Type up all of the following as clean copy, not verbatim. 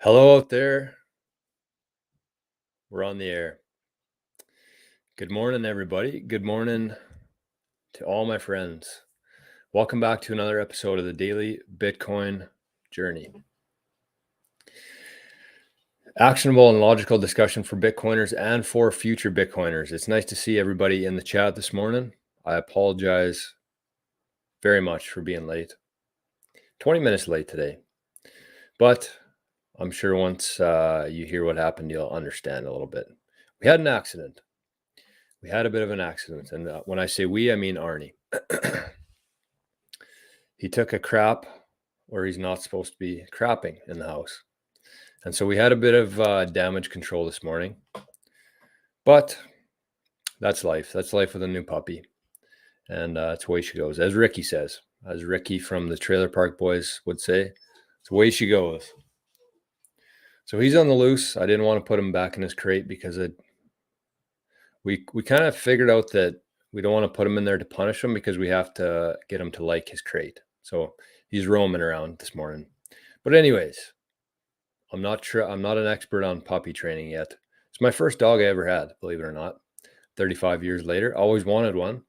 Hello out there. We're on the air. Good morning, everybody. Good morning to all my friends. Welcome back to another episode of the Daily Bitcoin Journey. Actionable and logical discussion for Bitcoiners and for future Bitcoiners. It's nice to see everybody in the chat this morning. I apologize very much for being late. 20 minutes late today. But I'm sure once you hear what happened, you'll understand a little bit. We had an accident. We had a bit of an accident. And when I say we, I mean Arnie. He took a crap where he's not supposed to be crapping in the house. And so we had a bit of damage control this morning. But that's life. That's life with a new puppy. And it's the way she goes. As Ricky says, as Ricky from the Trailer Park Boys would say, it's the way she goes. So he's on the loose. I didn't want to put him back in his crate because we kind of figured out that we don't want to put him in there to punish him because we have to get him to like his crate. So he's roaming around this morning. But anyways, I'm not an expert on puppy training yet. It's my first dog I ever had, believe it or not. 35 years later, always wanted one.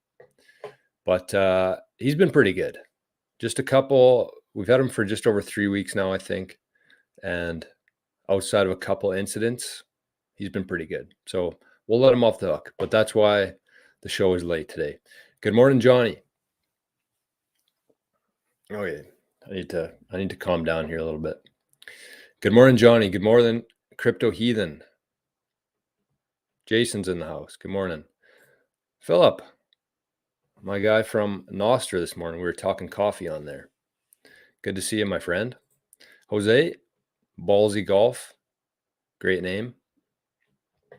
But he's been pretty good. Just a couple, we've had him for just over 3 weeks now, I think. And outside of a couple incidents, he's been pretty good. So we'll let him off the hook. But that's why the show is late today. Good morning, Johnny. Okay, I need to calm down here a little bit. Good morning, Johnny. Good morning, Crypto Heathen. Jason's in the house. Good morning. Philip, my guy from Nostra this morning. We were talking coffee on there. Good to see you, my friend. Jose, Ballsy Golf. Great name. He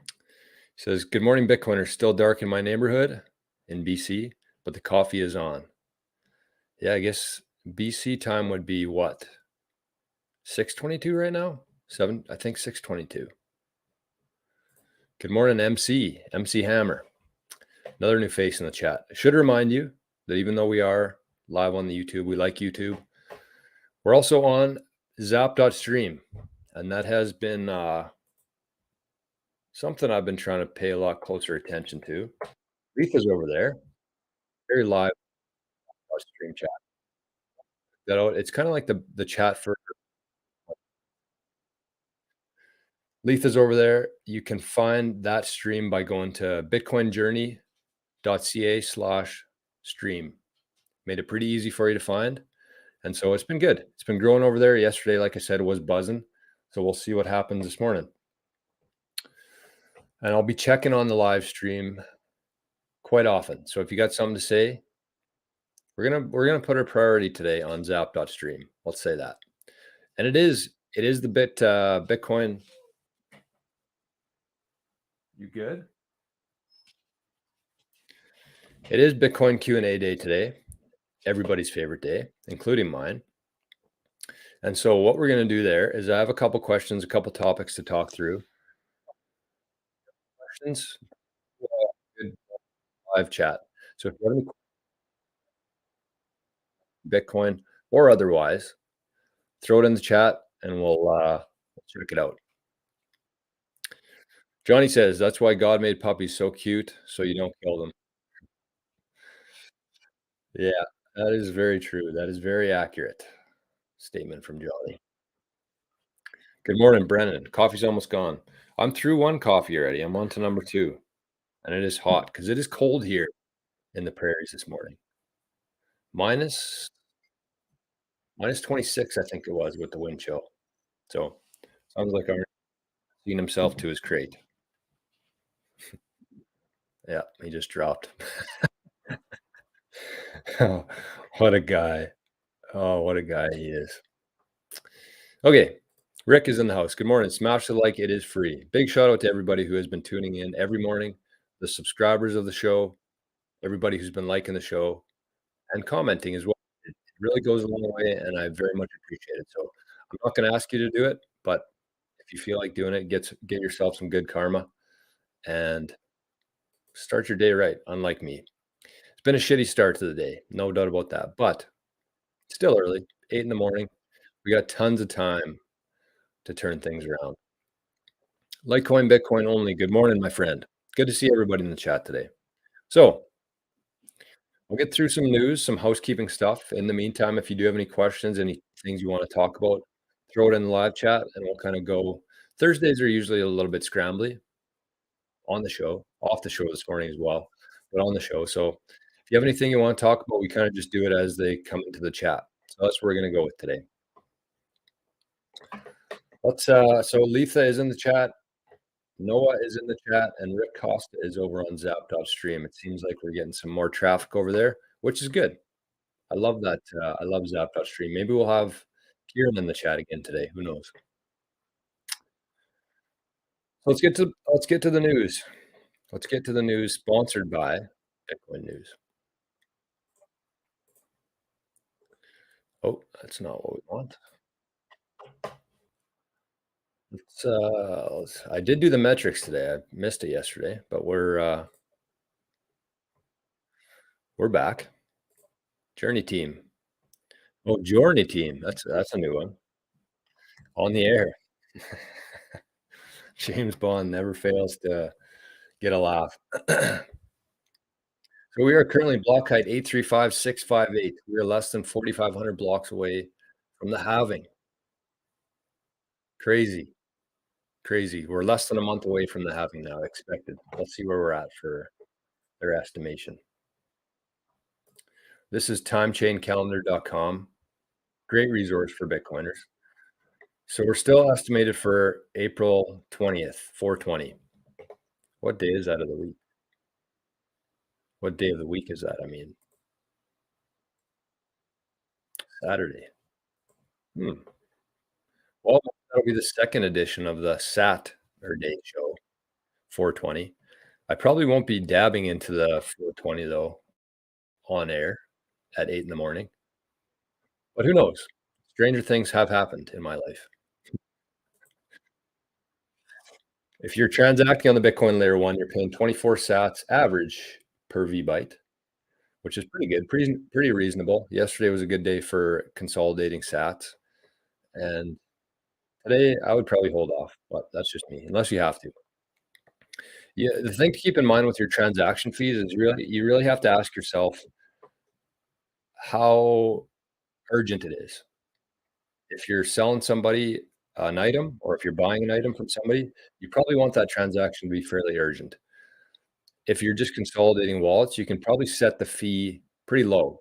says, good morning, Bitcoiners. Still dark in my neighborhood in BC, but the coffee is on. Yeah, I guess BC time would be what? 6:22 right now? I think 6:22. Good morning, MC Hammer. Another new face in the chat. I should remind you that even though we are live on the YouTube, we like YouTube. We're also on zap.stream, and that has been something I've been trying to pay a lot closer attention to. Reef is over there, very live stream chat. It's kind of like the chat for Letha's over there. You can find that stream by going to bitcoinjourney.ca/stream. Made it pretty easy for you to find. And so it's been good. It's been growing over there. Yesterday, like I said, it was buzzing. So we'll see what happens this morning. And I'll be checking on the live stream quite often. So if you got something to say, we're gonna put our priority today on zap.stream. Let's say that. And it is the Bitcoin. You good? It is Bitcoin Q&A day today. Everybody's favorite day, including mine. And so what we're going to do there is I have a couple questions, a couple topics to talk through. Questions, good live chat. So if you have any Bitcoin or otherwise, throw it in the chat and we'll check it out. Johnny says, that's why God made puppies so cute, so you don't kill them. Yeah, that is very true. That is very accurate statement from Johnny. Good morning, Brennan. Coffee's almost gone. I'm through one coffee already. I'm on to number 2. And it is hot because it is cold here in the prairies this morning. Minus 26, I think it was, with the wind chill. So sounds like I'm seeing himself to his crate. Yeah, he just dropped. Oh, what a guy. Oh, what a guy he is. Okay, Rick is in the house. Good morning. Smash the like. It is free. Big shout out to everybody who has been tuning in every morning, the subscribers of the show, everybody who's been liking the show and commenting as well. It really goes a long way, and I very much appreciate it. So I'm not going to ask you to do it, but if you feel like doing it, get yourself some good karma and start your day right, unlike me. It's been a shitty start to the day, no doubt about that, but still early, 8 in the morning. We got tons of time to turn things around. Litecoin, Bitcoin only. Good morning, my friend. Good to see everybody in the chat today. So we'll get through some news, some housekeeping stuff. In the meantime, if you do have any questions, any things you want to talk about, throw it in the live chat and we'll kind of go. Thursdays are usually a little bit scrambly on the show, off the show this morning as well, but on the show. So if you have anything you want to talk about, we kind of just do it as they come into the chat. So that's what we're going to go with today. So Letha is in the chat. Noah is in the chat and Rick Costa is over on Zap.stream. It seems like we're getting some more traffic over there, which is good. I love that. I love Zap.stream. Maybe we'll have Kieran in the chat again today. Who knows? Let's get to the news. Let's get to the news sponsored by Bitcoin News. Oh, that's not what we want. I did do the metrics today. I missed it yesterday, but we're back. Journey team. Oh, Journey team. That's a new one. On the air. James Bond never fails to get a laugh. So we are currently block height 835,658. We are less than 4,500 blocks away from the halving. Crazy. Crazy. We're less than a month away from the halving now, expected. Let's see where we're at for their estimation. This is timechaincalendar.com. Great resource for Bitcoiners. So we're still estimated for April 20th, 420. What day is that of the week? What day of the week is that? I mean, Saturday. Well, that'll be the second edition of the Saturday show, 420. I probably won't be dabbing into the 420 though on air at 8 in the morning. But who knows? Stranger things have happened in my life. If you're transacting on the Bitcoin layer 1, you're paying 24 sats average per VByte, which is pretty good, pretty reasonable. Yesterday was a good day for consolidating sats. And today I would probably hold off, but that's just me, unless you have to. Yeah, the thing to keep in mind with your transaction fees is you really have to ask yourself how urgent it is. If you're selling somebody an item or if you're buying an item from somebody, you probably want that transaction to be fairly urgent. If you're just consolidating wallets, you can probably set the fee pretty low.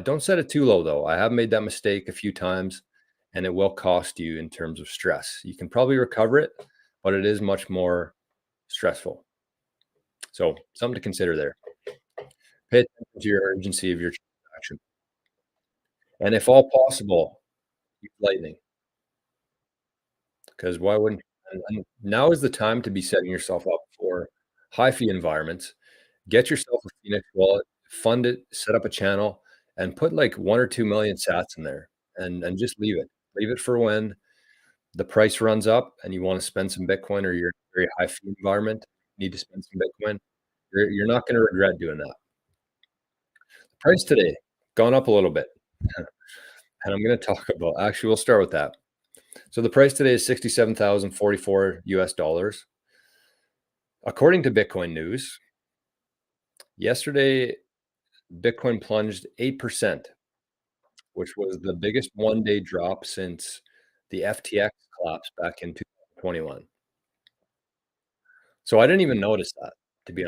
Don't set it too low though. I have made that mistake a few times and it will cost you in terms of stress. You can probably recover it, but it is much more stressful. So something to consider there. Pay attention to your urgency of your transaction. And if all possible, use Lightning. Because why wouldn't and now is the time to be setting yourself up for high fee environments. Get yourself a Phoenix wallet, fund it, set up a channel, and put like 1 or 2 million sats in there and just leave it. Leave it for when the price runs up and you want to spend some Bitcoin or you're in a very high fee environment, need to spend some Bitcoin. You're not going to regret doing that. The price today gone up a little bit. And I'm going to talk about, actually, we'll start with that. So the price today is 67,044 US dollars. According to Bitcoin News, yesterday, Bitcoin plunged 8%, which was the biggest one-day drop since the FTX collapse back in 2021. So I didn't even notice that, to be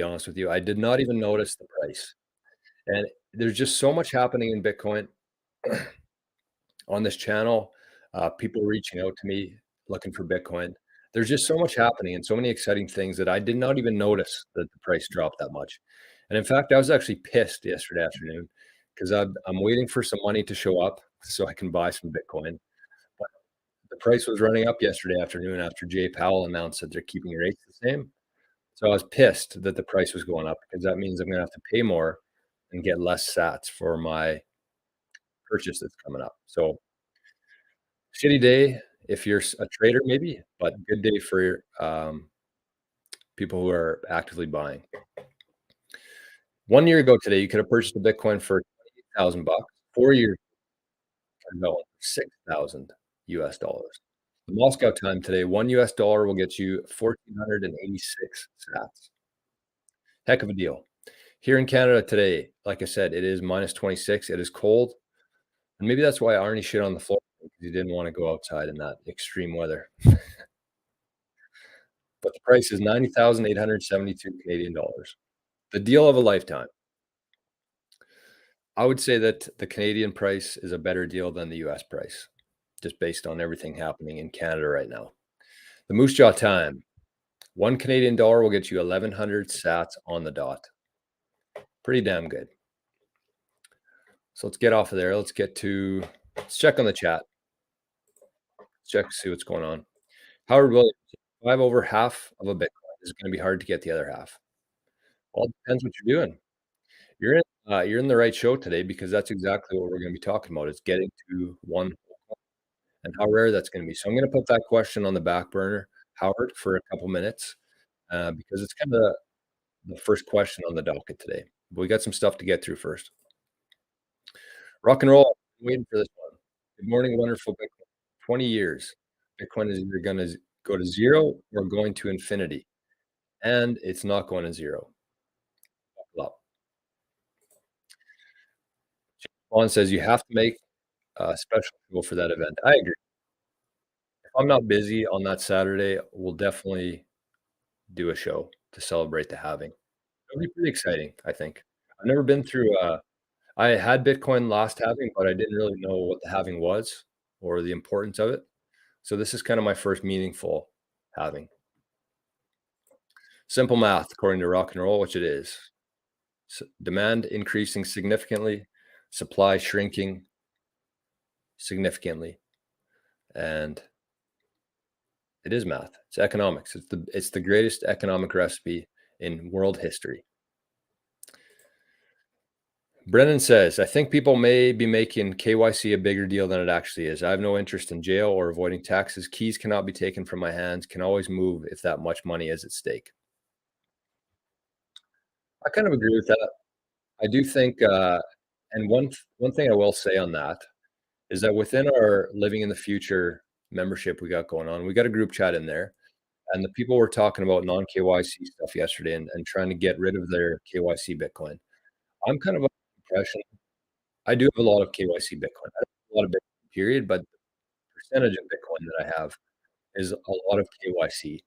honest with you. I did not even notice the price. And there's just so much happening in Bitcoin on this channel. People reaching out to me looking for Bitcoin. There's just so much happening and so many exciting things that I did not even notice that the price dropped that much. And in fact, I was actually pissed yesterday afternoon because I'm waiting for some money to show up so I can buy some Bitcoin. But the price was running up yesterday afternoon after Jay Powell announced that they're keeping rates the same. So I was pissed that the price was going up because that means I'm going to have to pay more and get less sats for my purchase that's coming up. So shitty day if you're a trader maybe, but good day for people who are actively buying. 1 year ago today, you could have purchased a Bitcoin for $28,000. 4 years ago, 6,000. US dollars. The Moscow time today, 1 US dollar will get you 1,486 sats. Heck of a deal. Here in Canada today, like I said, it is -26. It is cold, and maybe that's why Arnie shit on the floor because he didn't wanna go outside in that extreme weather. But the price is 90,872 Canadian dollars. The deal of a lifetime. I would say that the Canadian price is a better deal than the US price, just based on everything happening in Canada right now. The Moose Jaw time, 1 Canadian dollar will get you 1,100 sats on the dot. Pretty damn good. So let's get off of there. Let's check on the chat. Let's check to see what's going on. Howard Williams, if I have over half of a Bitcoin, is it gonna be hard to get the other half? Well, it depends what you're doing. You're in the right show today because that's exactly what we're gonna be talking about, is getting to one and how rare that's gonna be. So I'm gonna put that question on the back burner, Howard, for a couple minutes, because it's kinda the first question on the docket today. But we got some stuff to get through first. Rock and roll, I'm waiting for this one. Good morning, wonderful Bitcoin. 20 years. Bitcoin is either gonna go to 0 or going to infinity, and it's not going to 0. Buckle up. Juan says you have to make a special show for that event. I agree. If I'm not busy on that Saturday, we'll definitely do a show to celebrate the halving. It'll be pretty exciting, I think. I've never been through, I had Bitcoin last halving, but I didn't really know what the halving was or the importance of it. So this is kind of my first meaningful halving. Simple math, according to rock and roll, which it is. Demand increasing significantly, supply shrinking significantly, and it is math. It's economics. It's the greatest economic recipe in world history. Brennan says, I think people may be making KYC a bigger deal than it actually is. I have no interest in jail or avoiding taxes. Keys cannot be taken from my hands, can always move if that much money is at stake. I kind of agree with that. I do think, and one thing I will say on that is that within our Living in the Future membership we got going on, we got a group chat in there, and the people were talking about non-KYC stuff yesterday and trying to get rid of their KYC Bitcoin. I'm kind of of the impression I do have a lot of KYC Bitcoin. I don't have a lot of Bitcoin, period, but the percentage of Bitcoin that I have is a lot of KYC.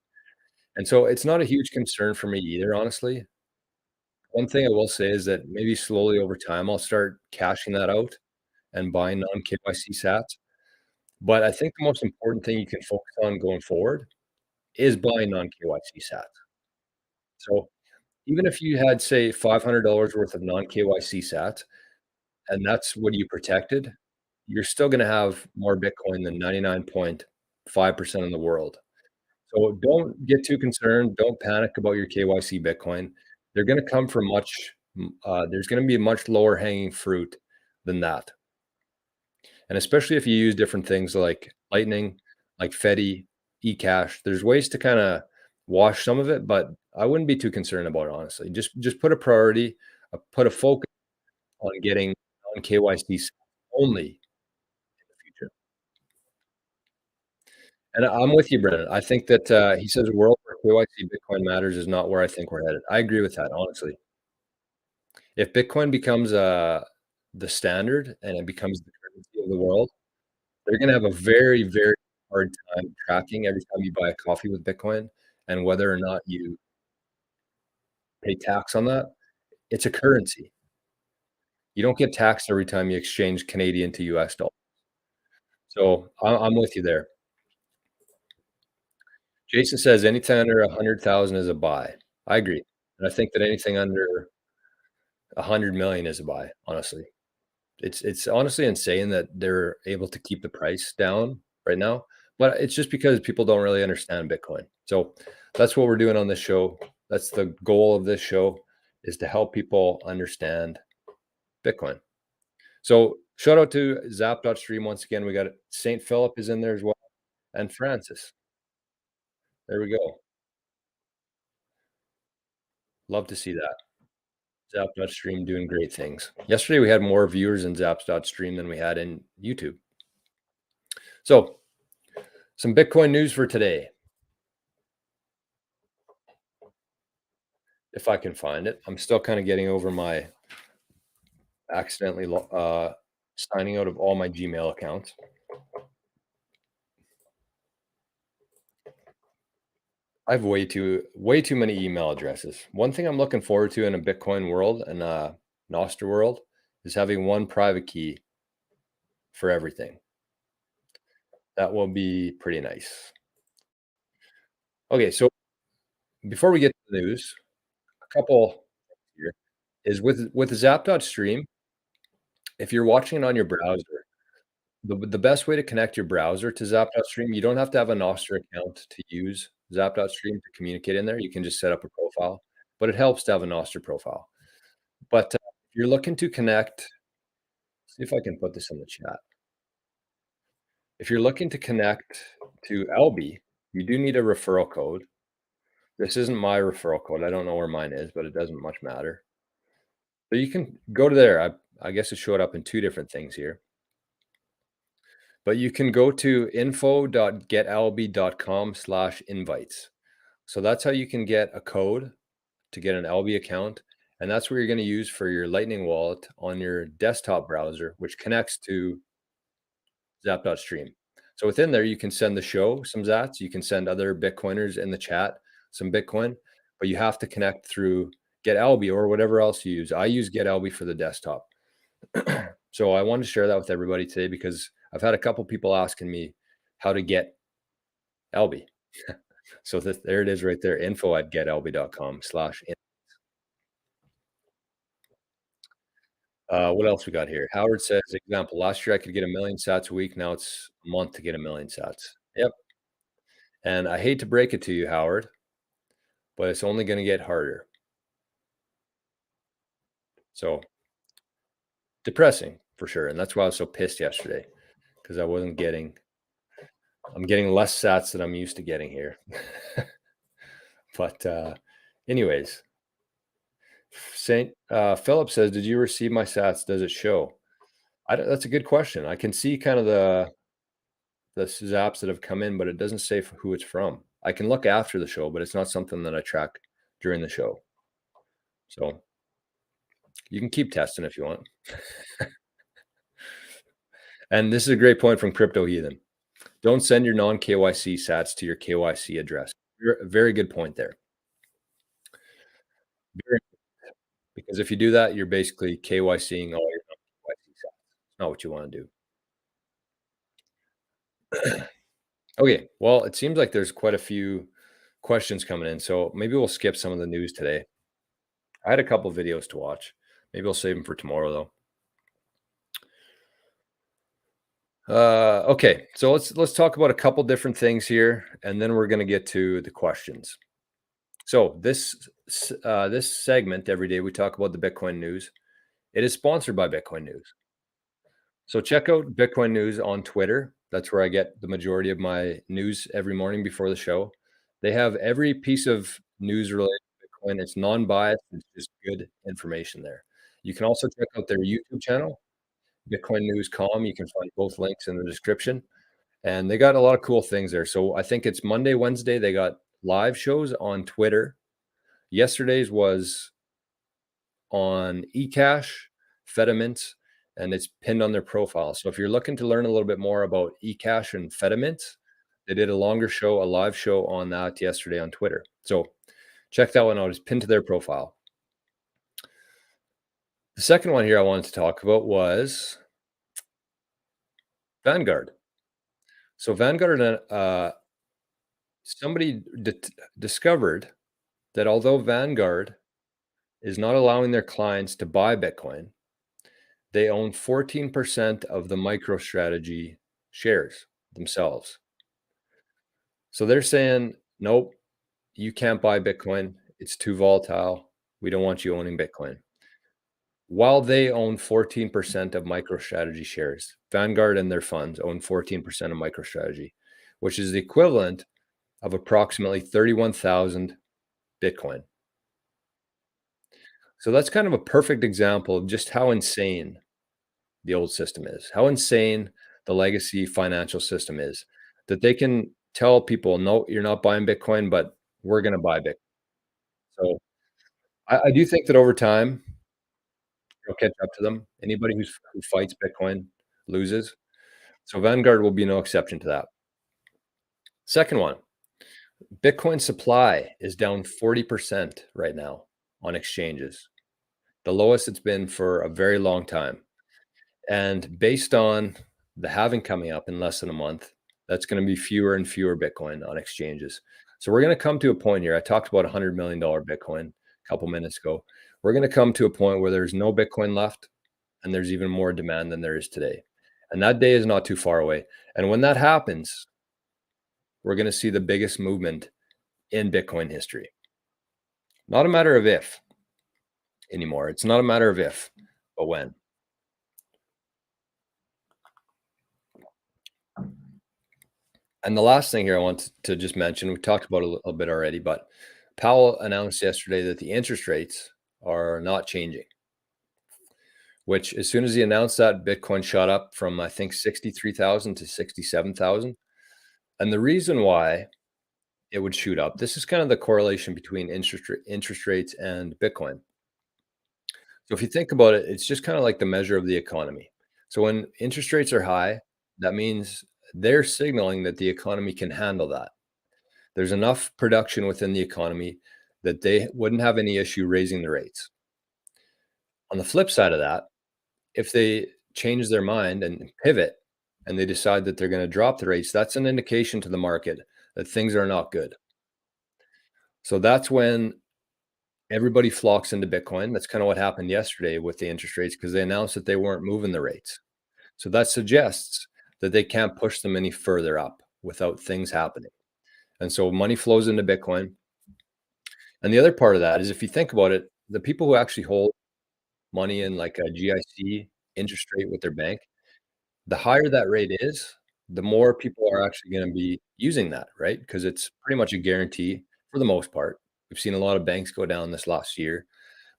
And so it's not a huge concern for me either, honestly. One thing I will say is that maybe slowly over time, I'll start cashing that out and buying non-KYC sats. But I think the most important thing you can focus on going forward is buying non-KYC sats. So even if you had, say, $500 worth of non-KYC sats, and that's what you protected, you're still gonna have more Bitcoin than 99.5% of the world. So don't get too concerned, don't panic about your KYC Bitcoin. They're gonna come from there's gonna be much lower hanging fruit than that. And especially if you use different things like Lightning, like Fedi, eCash, there's ways to kinda wash some of it, but I wouldn't be too concerned about it, honestly. Just put a priority, put a focus on getting on KYC only in the future. And I'm with you, Brennan. I think that, he says a world where KYC Bitcoin matters is not where I think we're headed. I agree with that, honestly. If Bitcoin becomes, the standard and it becomes the currency of the world, they're gonna have a very, very hard time tracking every time you buy a coffee with Bitcoin and whether or not you pay tax on that. It's a currency. You don't get taxed every time you exchange Canadian to US dollars. So I'm with you there. Jason says anything under 100,000 is a buy. I agree. And I think that anything under 100,000,000 is a buy, honestly. It's honestly insane that they're able to keep the price down right now, but it's just because people don't really understand Bitcoin. So that's what we're doing on this show. That's the goal of this show, is to help people understand Bitcoin. So shout out to Zap.stream once again. We got St. Philip is in there as well, and Francis. There we go. Love to see that. Zap.stream doing great things. Yesterday we had more viewers in Zaps.stream than we had in YouTube. So Some Bitcoin news for today, if I can find it. I'm still kind of getting over my accidentally signing out of all my Gmail accounts. I have way too many email addresses. One thing I'm looking forward to in a Bitcoin world and Nostr world is having one private key for everything. That will be pretty nice. Okay, so before we get to the news, a couple here is with Zap.stream. If you're watching it on your browser, the best way to connect your browser to Zap.stream, you don't have to have a Nostr account to use Zap.stream to communicate in there. You can just set up a profile, but it helps to have a Nostr profile. But if you're looking to connect, see if I can put this in the chat. If you're looking to connect to LB, you do need a referral code. This isn't my referral code. I don't know where mine is, but it doesn't much matter. So you can go to there. I guess it showed up in two different things here. But you can go to info.getlb.com/invites. So that's how you can get a code to get an LB account. And that's what you're going to use for your Lightning wallet on your desktop browser, which connects to Zap.stream. So within there, you can send the show some Zats. You can send other Bitcoiners in the chat some Bitcoin, but you have to connect through GetLB or whatever else you use. I use GetLB for the desktop. So I wanted to share that with everybody today because I've had a couple people asking me how to get LB. So there it is right there, info@getlb.com/. What else we got here? Howard says, example, last year I could get 1,000,000 sats a week. Now it's a month to get 1,000,000 sats. Yep. And I hate to break it to you, Howard, but it's only going to get harder. So depressing for sure. And that's why I was so pissed yesterday because I'm getting less sats than I'm used to getting here. But anyways, Saint Philip says, did you receive my sats? Does it show? That's a good question. I can see kind of the zaps that have come in, but it doesn't say who it's from. I can look after the show, but it's not something that I track during the show. So you can keep testing if you want. And this is a great point from Crypto Heathen. Don't send your non-KYC sats to your KYC address. Very good point there. Very, because if you do that, you're basically KYCing all your non-KYC sats. It's not what you want to do. Okay, well, it seems like there's quite a few questions coming in, so maybe we'll skip some of the news today. I had a couple videos to watch. Maybe I'll save them for tomorrow, though. Okay, so let's talk about a couple different things here, and then we're going to get to the questions. So this segment every day we talk about the Bitcoin news. It is sponsored by Bitcoin News. So check out Bitcoin News on Twitter. That's where I get the majority of my news every morning before the show. They have every piece of news related to Bitcoin. It's non-biased. It's just good information there. You can also check out their YouTube channel, Bitcoin News.com. You can find both links in the description. And they got a lot of cool things there. So I think it's Monday, Wednesday. They got live shows on Twitter. Yesterday's was on eCash, Fedimint, and it's pinned on their profile. So if you're looking to learn a little bit more about eCash and Fedimint, they did a longer show, a live show on that yesterday on Twitter. So check that one out. It's pinned to their profile. The second one here I wanted to talk about was Vanguard. So Vanguard, somebody discovered that although Vanguard is not allowing their clients to buy Bitcoin, they own 14% of the MicroStrategy shares themselves. So they're saying, nope, you can't buy Bitcoin. It's too volatile. We don't want you owning Bitcoin. While they own 14% of MicroStrategy shares, Vanguard and their funds own 14% of MicroStrategy, which is the equivalent of approximately 31,000 Bitcoin. So that's kind of a perfect example of just how insane the old system is, how insane the legacy financial system is. that they can tell people, "No, you're not buying Bitcoin, but we're gonna buy Bitcoin." So, I do think that over time, it'll catch up to them. Anybody who fights Bitcoin loses. So Vanguard will be no exception to that. Second one, Bitcoin supply is down 40% right now on exchanges, the lowest it's been for a very long time. And based on the halving coming up in less than a month, that's going to be fewer and fewer Bitcoin on exchanges. So we're going to come to a point here. I talked about $100 million Bitcoin a couple minutes ago. We're going to come to a point where there's no Bitcoin left and there's even more demand than there is today. And that day is not too far away. And when that happens, we're going to see the biggest movement in Bitcoin history. Not a matter of if anymore. It's not a matter of if, but when. And the last thing here I want to just mention, we talked about it a little bit already, but Powell announced yesterday that the interest rates are not changing, which as soon as he announced that, Bitcoin shot up from, I think, 63,000 to 67,000. And the reason why it would shoot up, this is kind of the correlation between interest rates and Bitcoin. So if you think about it, it's just kind of like the measure of the economy. So when interest rates are high, that means they're signaling that the economy can handle that. There's enough production within the economy that they wouldn't have any issue raising the rates. On the flip side of that, if they change their mind and pivot and they decide that they're going to drop the rates, that's an indication to the market that things are not good. So that's when everybody flocks into Bitcoin. That's kind of what happened yesterday with the interest rates because they announced that they weren't moving the rates. So that suggests that they can't push them any further up without things happening. And so money flows into Bitcoin. And the other part of that is if you think about it, the people who actually hold money in like a GIC interest rate with their bank, the higher that rate is, the more people are actually going to be using that, right? Because it's pretty much a guarantee for the most part. We've seen a lot of banks go down this last year.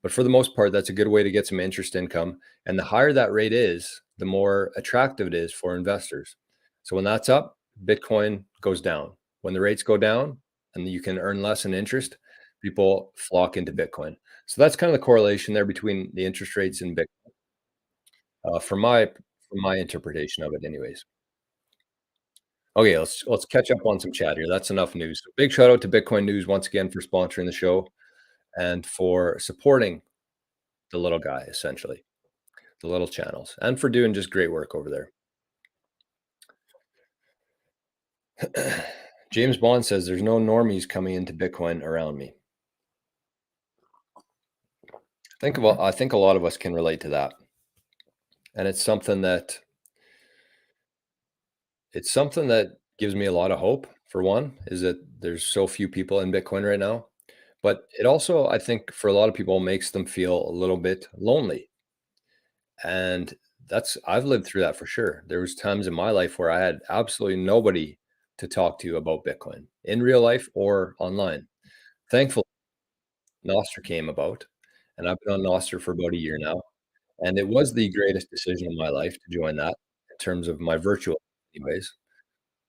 But for the most part, that's a good way to get some interest income. And the higher that rate is, the more attractive it is for investors. So when that's up, Bitcoin goes down. When the rates go down and you can earn less in interest, people flock into Bitcoin. So that's kind of the correlation there between the interest rates and Bitcoin, from my interpretation of it, anyways. Okay, let's catch up on some chat here. That's enough news. So big shout out to Bitcoin News once again for sponsoring the show and for supporting the little guy, essentially. The little channels, and for doing just great work over there. James Bond says there's no normies coming into Bitcoin around me. I think a lot of us can relate to that. And it's something that gives me a lot of hope, for one, is that there's so few people in Bitcoin right now. But it also, I think, for a lot of people makes them feel a little bit lonely. And I've lived through that for sure. There was times in my life where I had absolutely nobody to talk to about Bitcoin in real life or online. Thankfully, Nostr came about, and I've been on Nostr for about a year now, and it was the greatest decision of my life to join that in terms of my virtual anyways.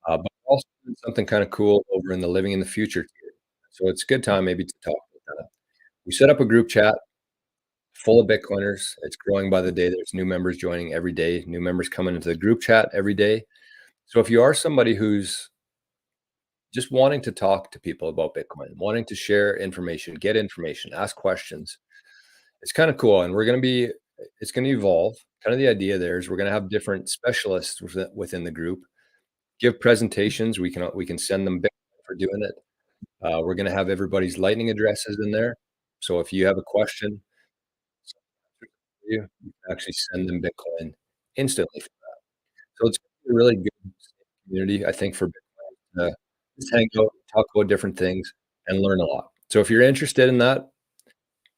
But also doing something kinda cool over in the living in the future tier. So it's a good time maybe to talk about that. We set up a group chat full of Bitcoiners. It's growing by the day. There's new members joining every day, new members coming into the group chat every day. So if you are somebody who's just wanting to talk to people about Bitcoin, wanting to share information, get information, ask questions, it's kind of cool. And it's going to evolve. Kind of the idea there is we're going to have different specialists within the group give presentations. We can send them Bitcoin for doing it. We're going to have everybody's lightning addresses in there. So if you have a question, you can actually send them Bitcoin instantly. So it's a really good community, I think, for Bitcoin to just hang out, talk about different things, and learn a lot. So if you're interested in that,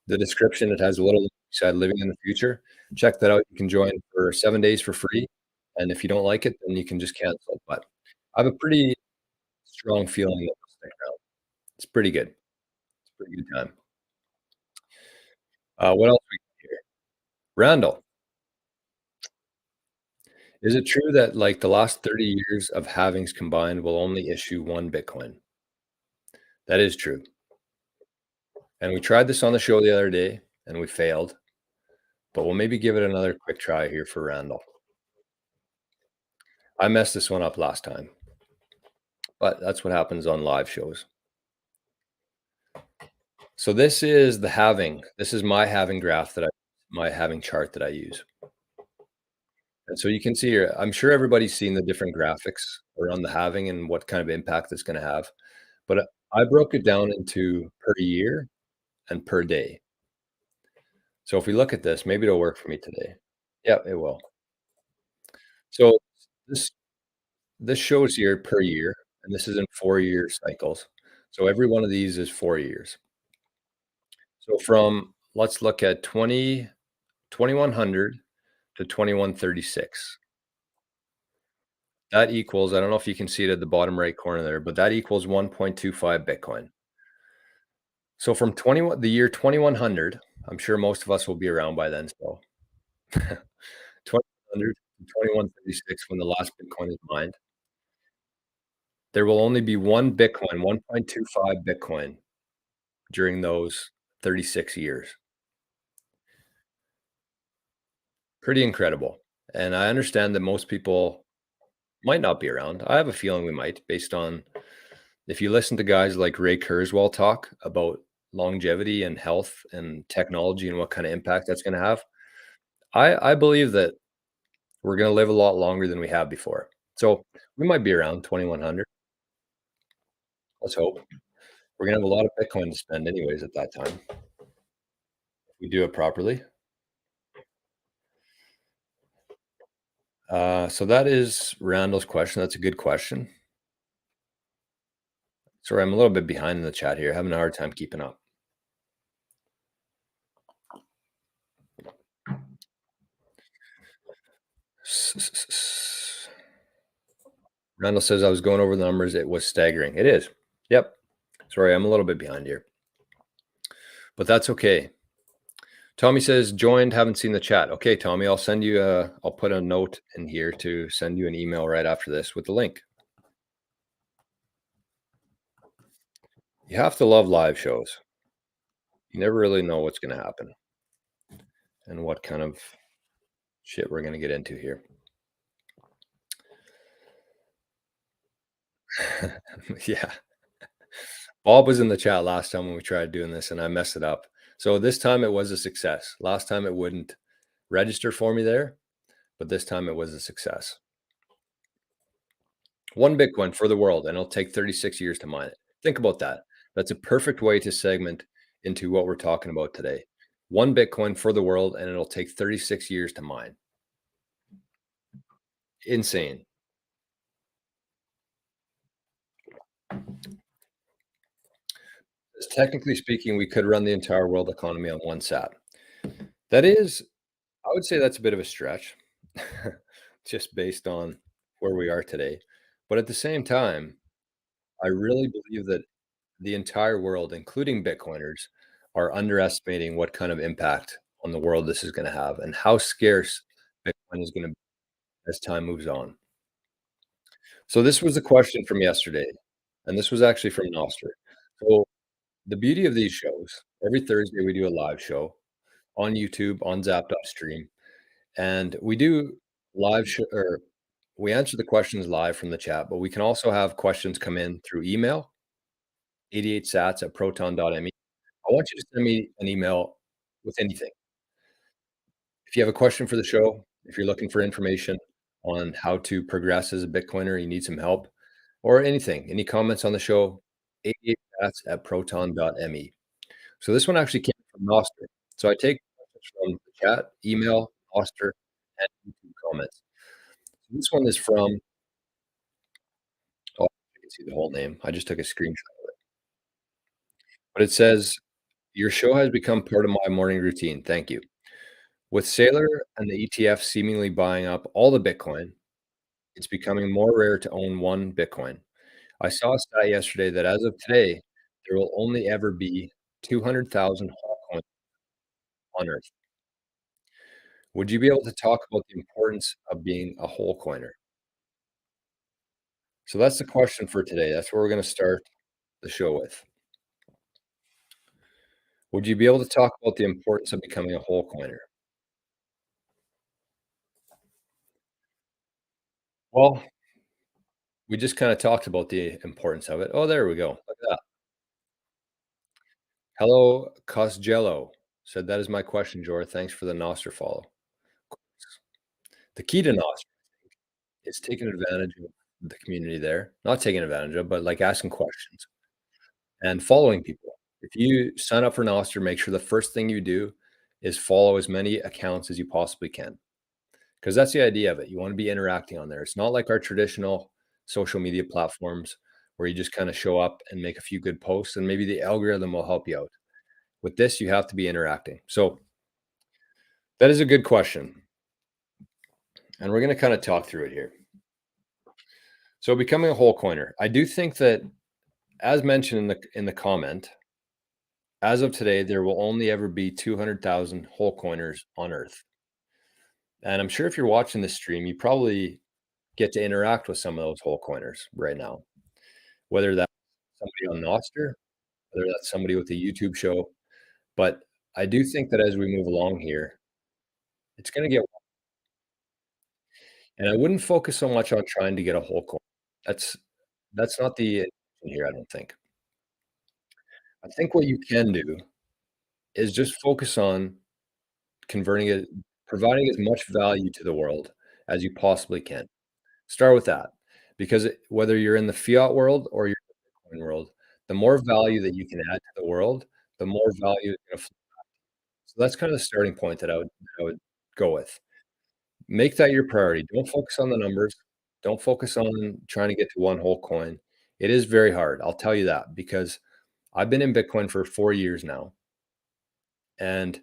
the description, it has a little said living in the future. Check that out. You can join for 7 days for free, and if you don't like it, then you can just cancel. But I have a pretty strong feeling that it'll stick around. It's pretty good. It's a pretty good time. What else we got here? Randall, Is it true that, like, the last 30 years of halvings combined will only issue 1 Bitcoin? That is true, and we tried this on the show the other day, and we failed, but we'll maybe give it another quick try here for Randall. I messed this one up last time, but that's what happens on live shows. So this is the halving. This is my halving graph that I my halving chart that I use. And so you can see here, I'm sure everybody's seen the different graphics around the halving and what kind of impact it's gonna have, but I broke it down into per year and per day. So if we look at this, maybe it'll work for me today. Yeah, it will. So this this shows here per year, and this is in 4-year cycles. So every one of these is 4 years. So from let's look at 2100 to 2136. That equals, I don't know if you can see it at the bottom right corner there, but that equals 1.25 Bitcoin. So from the year 2100, I'm sure most of us will be around by then, so 2100 to 2136 when the last Bitcoin is mined, there will only be 1 Bitcoin, 1.25 Bitcoin during those 36 years. Pretty incredible, and I understand that most people might not be around. I have a feeling we might based on if you listen to guys like Ray Kurzweil talk about longevity and health and technology and what kind of impact that's gonna have, I believe that we're gonna live a lot longer than we have before. So, we might be around 2100. Let's hope. We're gonna have a lot of Bitcoin to spend anyways at that time. If we do it properly. So that is Randall's question. That's a good question. Sorry, I'm a little bit behind in the chat here, having a hard time keeping up. Randall says, "I was going over the numbers, it was staggering." It is. Yep. Sorry, I'm a little bit behind here, but that's okay. Tommy says, "Joined, haven't seen the chat." Okay, Tommy, I'll put a note in here to send you an email right after this with the link. You have to love live shows. You never really know what's gonna happen and what kind of shit we're gonna get into here. Yeah. Bob was in the chat last time when we tried doing this, and I messed it up. So this time it was a success. Last time it wouldn't register for me there, but this time it was a success. 1 Bitcoin for the world, and it'll take 36 years to mine it. Think about that. That's a perfect way to segment into what we're talking about today. 1 Bitcoin for the world, and it'll take 36 years to mine. Insane. Technically speaking, we could run the entire world economy on 1 sat. That is, I would say that's a bit of a stretch, just based on where we are today. But at the same time, I really believe that the entire world, including Bitcoiners, are underestimating what kind of impact on the world this is gonna have and how scarce Bitcoin is gonna be as time moves on. So this was a question from yesterday, and this was actually from Noster. So the beauty of these shows, every Thursday we do a live show on YouTube, on Zap.stream, and we do live show or we answer the questions live from the chat, but we can also have questions come in through email, 88sats at proton.me. I want you to send me an email with anything. If you have a question for the show, if you're looking for information on how to progress as a Bitcoiner, you need some help, or anything, any comments on the show, 88sats at proton.me. So this one actually came from Noster. So I take questions from the chat, email, Noster, and YouTube comments. So this one is from, oh, you can see the whole name. I just took a screenshot of it. But it says, "Your show has become part of my morning routine. Thank you. With Sailor and the ETF seemingly buying up all the Bitcoin, it's becoming more rare to own 1 Bitcoin. I saw a stat yesterday that as of today, there will only ever be 200,000 whole coins on Earth. Would you be able to talk about the importance of being a whole coiner? So that's the question for today. That's where we're gonna start the show with. Would you be able to talk about the importance of becoming a whole coiner? Well, we just kinda talked about the importance of it. Oh, there we go. Look at that. Hello, Cosgello said, "That is my question, Jor. Thanks for the Nostr follow." The key to Nostr is taking advantage of the community there. Not taking advantage of, but, like, asking questions and following people. If you sign up for Nostr, make sure the first thing you do is follow as many accounts as you possibly can, because that's the idea of it. You wanna be interacting on there. It's not like our traditional social media platforms where you just kinda show up and make a few good posts, and maybe the algorithm will help you out. With this, you have to be interacting. So that is a good question, and we're gonna kinda talk through it here. So becoming a whole coiner, I do think that, as mentioned in the comment, as of today, there will only ever be 200,000 whole coiners on Earth. And I'm sure if you're watching this stream, you probably get to interact with some of those whole coiners right now, whether that's somebody on Nostr, whether that's somebody with a YouTube show. But I do think that as we move along here, it's going to get, and I wouldn't focus so much on trying to get a whole coin. That's that's not the intention here, I don't think. I think what you can do is just focus on converting it, providing as much value to the world as you possibly can. Start with that, because whether you're in the fiat world or you're in the Bitcoin world, the more value that you can add to the world, the more value is gonna flow. So that's kind of the starting point that I would go with. Make that your priority. Don't focus on the numbers. Don't focus on trying to get to one whole coin. It is very hard, I'll tell you that, because I've been in Bitcoin for 4 years now, and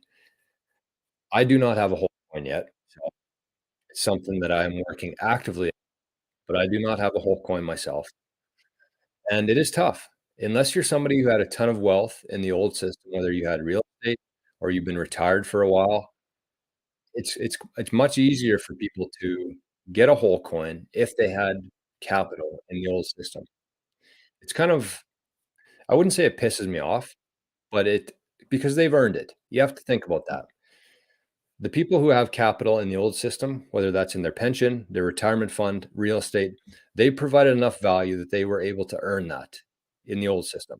I do not have a whole coin yet. So it's something that I'm working actively, but I do not have a whole coin myself. And it is tough. Unless you're somebody who had a ton of wealth in the old system, whether you had real estate or you've been retired for a while, it's much easier for people to get a whole coin if they had capital in the old system. It's kind of, I wouldn't say it pisses me off, but it, because they've earned it. You have to think about that. The people who have capital in the old system, whether that's in their pension, their retirement fund, real estate, they provided enough value that they were able to earn that in the old system.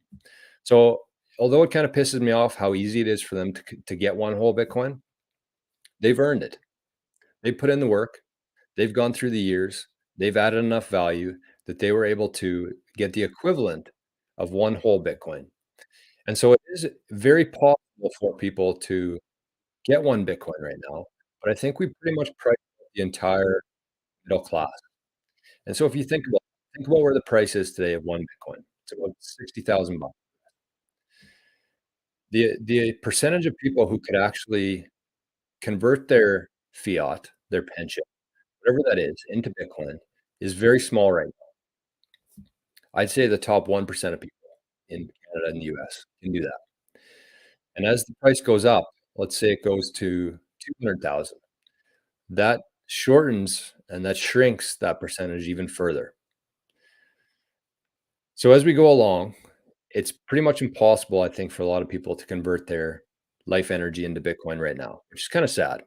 So, although it kind of pisses me off how easy it is for them to get one whole Bitcoin, they've earned it. They put in the work, they've gone through the years, they've added enough value that they were able to get the equivalent of one whole Bitcoin. And so it is very possible for people to get one Bitcoin right now, but I think we pretty much priced out the entire middle class. And so if you think about where the price is today of one Bitcoin, it's about 60,000 bucks. The percentage of people who could actually convert their fiat, their pension, whatever that is, into Bitcoin is very small right now. I'd say the top 1% of people in Canada and the US can do that. And as the price goes up, let's say it goes to 200,000, that shortens and that shrinks that percentage even further. So as we go along, it's pretty much impossible, I think, for a lot of people to convert their life energy into Bitcoin right now, which is kind of sad.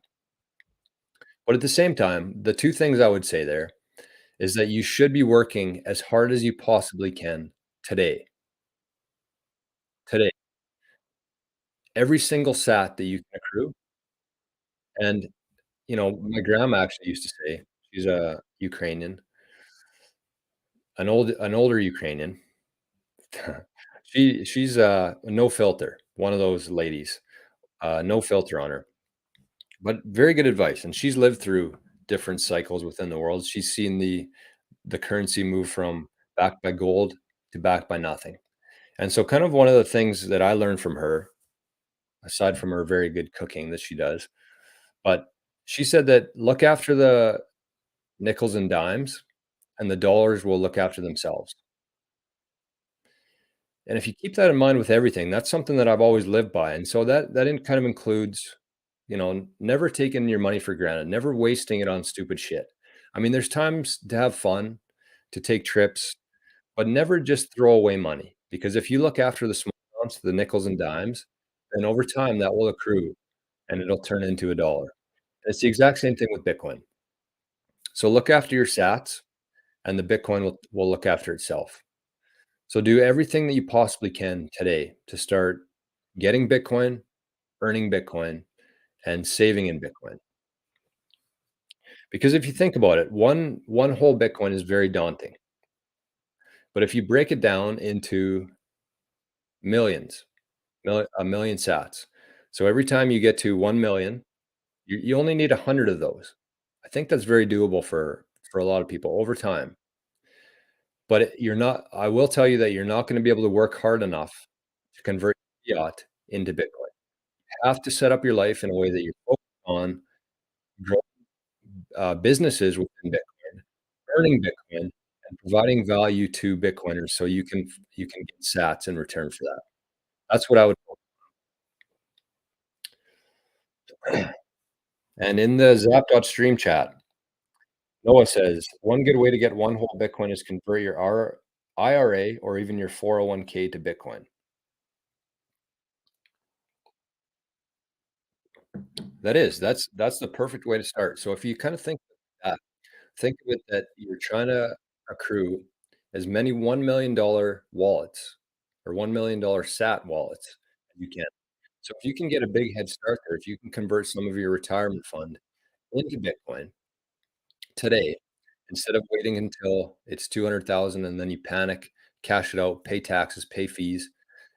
But at the same time, the two things I would say there is that you should be working as hard as you possibly can today. Today, every single sat that you can accrue. And, my grandma actually used to say, she's a Ukrainian, an older Ukrainian. She's no filter, one of those ladies, no filter on her, but very good advice. And she's lived through different cycles within the world. She's seen the currency move from backed by gold to backed by nothing. And so kind of one of the things that I learned from her, aside from her very good cooking that she does, but she said that look after the nickels and dimes and the dollars will look after themselves. And if you keep that in mind with everything, that's something that I've always lived by. And so that kind of includes, never taking your money for granted, never wasting it on stupid shit. I mean, there's times to have fun, to take trips, but never just throw away money, because if you look after the small amounts, the nickels and dimes, then over time that will accrue and it'll turn into a dollar. It's the exact same thing with Bitcoin. So look after your sats and the Bitcoin will look after itself. So do everything that you possibly can today to start getting Bitcoin, earning Bitcoin, and saving in Bitcoin. Because if you think about it, one whole Bitcoin is very daunting. But if you break it down into millions, a million sats. So every time you get to 1 million, you only need 100 of those. I think that's very doable for a lot of people over time. But you're not, I will tell you that you're not going to be able to work hard enough to convert fiat into Bitcoin. You have to set up your life in a way that you're focused on growing businesses within Bitcoin, earning Bitcoin, and providing value to Bitcoiners so you can get sats in return for that. That's what I would. And in the Zap.stream chat, Noah says, one good way to get one whole Bitcoin is convert your IRA or even your 401k to Bitcoin. That's the perfect way to start. So if you kind of think of it that you're trying to accrue as many $1 million wallets or $1 million sat wallets as you can. So if you can get a big head start there, if you can convert some of your retirement fund into Bitcoin today, instead of waiting until it's 200,000 and then you panic, cash it out, pay taxes, pay fees,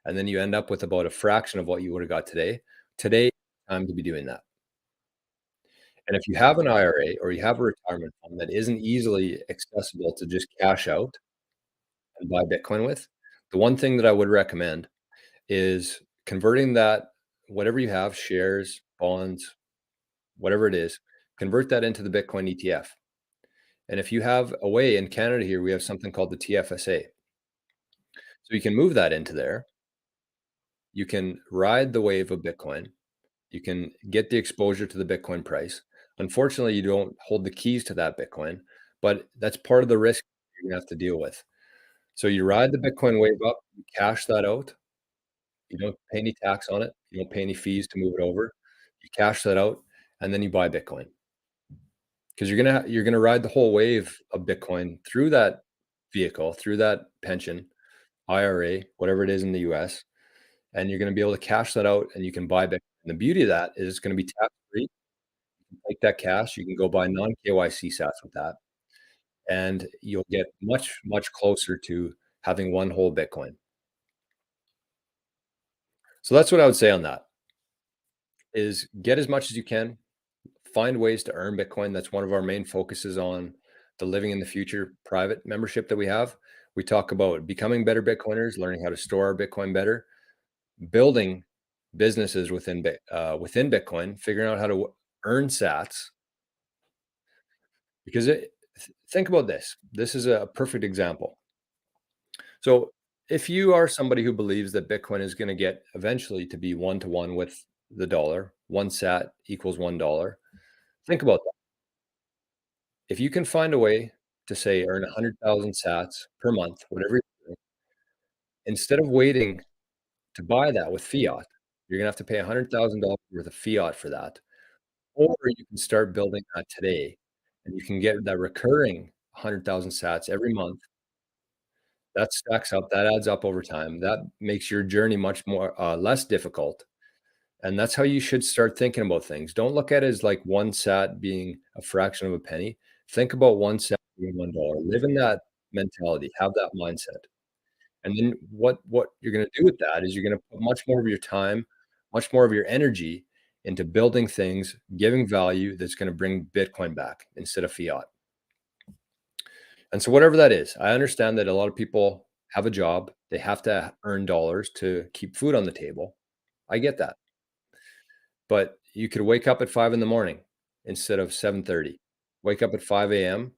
and then you end up with about a fraction of what you would have got today. Today, time to be doing that. And if you have an IRA or you have a retirement fund that isn't easily accessible to just cash out and buy Bitcoin with, the one thing that I would recommend is converting that, whatever you have, shares, bonds, whatever it is, convert that into the Bitcoin ETF. And if you have a way in Canada here, we have something called the TFSA. So you can move that into there. You can ride the wave of Bitcoin. You can get the exposure to the Bitcoin price. Unfortunately, you don't hold the keys to that Bitcoin, but that's part of the risk you're gonna have to deal with. So you ride the Bitcoin wave up, you cash that out. You don't pay any tax on it. You don't pay any fees to move it over. You cash that out, and then you buy Bitcoin because you're gonna ride the whole wave of Bitcoin through that vehicle, through that pension, IRA, whatever it is in the US, and you're gonna be able to cash that out and you can buy Bitcoin. And the beauty of that is it's gonna be tax free. Take that cash, you can go buy non-KYC sats with that, and you'll get much, much closer to having one whole Bitcoin. So that's what I would say on that, is get as much as you can, find ways to earn Bitcoin. That's one of our main focuses on the Living in the Future private membership that we have. We talk about becoming better Bitcoiners, learning how to store our Bitcoin better, building businesses within Bitcoin, figuring out how to earn sats. Because think about this. This is a perfect example. So if you are somebody who believes that Bitcoin is going to get eventually to be one to one with the dollar, one sat equals $1, think about that. If you can find a way to say earn 100,000 sats per month, whatever, instead of waiting to buy that with fiat, you're going to have to pay $100,000 worth of fiat for that. Or you can start building that today and you can get that recurring 100,000 sats every month. That stacks up, that adds up over time. That makes your journey much more less difficult. And that's how you should start thinking about things. Don't look at it as like one sat being a fraction of a penny. Think about one sat being $1. Live in that mentality, have that mindset. And then what you're going to do with that is you're going to put much more of your time, much more of your energy into building things, giving value that's going to bring Bitcoin back instead of fiat. And so whatever that is, I understand that a lot of people have a job, they have to earn dollars to keep food on the table. I get that. But you could wake up at 5 in the morning instead of 7:30. Wake up at 5 a.m.,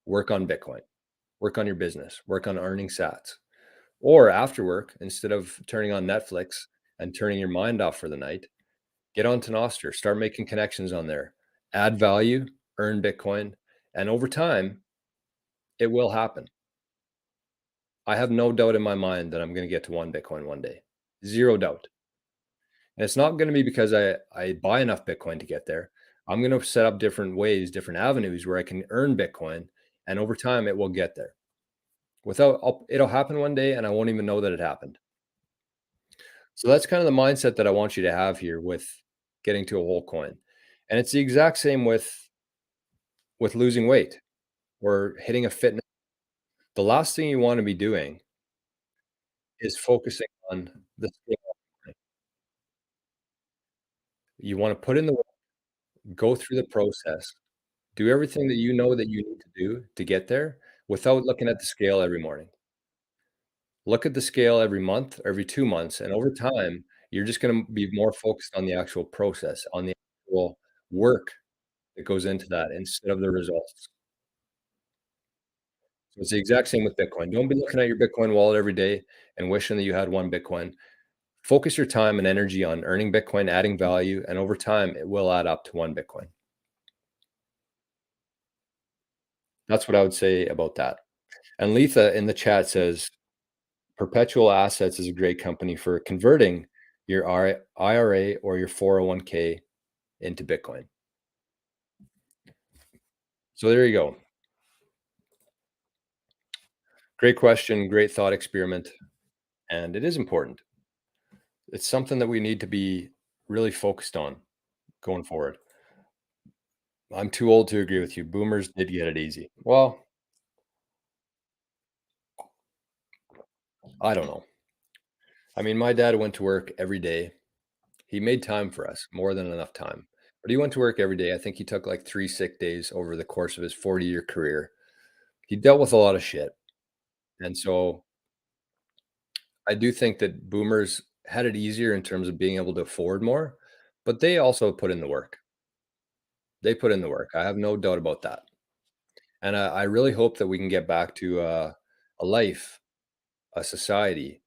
work on Bitcoin, work on your business, work on earning sats. Or after work, instead of turning on Netflix and turning your mind off for the night, Get onto Nostr, start making connections on there, add value, earn Bitcoin, and over time, it will happen. I have no doubt in my mind that I'm going to get to one Bitcoin one day. Zero doubt. And it's not going to be because I buy enough Bitcoin to get there. I'm going to set up different ways, different avenues where I can earn Bitcoin, and over time, it will get there. It'll happen one day, and I won't even know that it happened. So that's kind of the mindset that I want you to have here with getting to a whole coin. And it's the exact same with losing weight or hitting a fitness. The last thing you want to be doing is focusing on the scale. You want to put in the work, go through the process, do everything that you know that you need to do to get there without looking at the scale every morning. Look at the scale every month, every 2 months, and over time, you're just gonna be more focused on the actual process, on the actual work that goes into that instead of the results. So it's the exact same with Bitcoin. Don't be looking at your Bitcoin wallet every day and wishing that you had 1 Bitcoin. Focus your time and energy on earning Bitcoin, adding value, and over time, it will add up to 1 Bitcoin. That's what I would say about that. And Letha in the chat says, "Perpetual Assets is a great company for converting your IRA or your 401k into Bitcoin." So there you go. Great question, great thought experiment, and it is important. It's something that we need to be really focused on going forward. I'm too old to agree with you. Boomers did get it easy. Well, I don't know. I mean, my dad went to work every day. He made time for us, more than enough time. But he went to work every day. I think he took like 3 sick days over the course of his 40-year career. He dealt with a lot of shit. And so I do think that boomers had it easier in terms of being able to afford more, but they also put in the work. They put in the work. I have no doubt about that. And I really hope that we can get back to a life, a society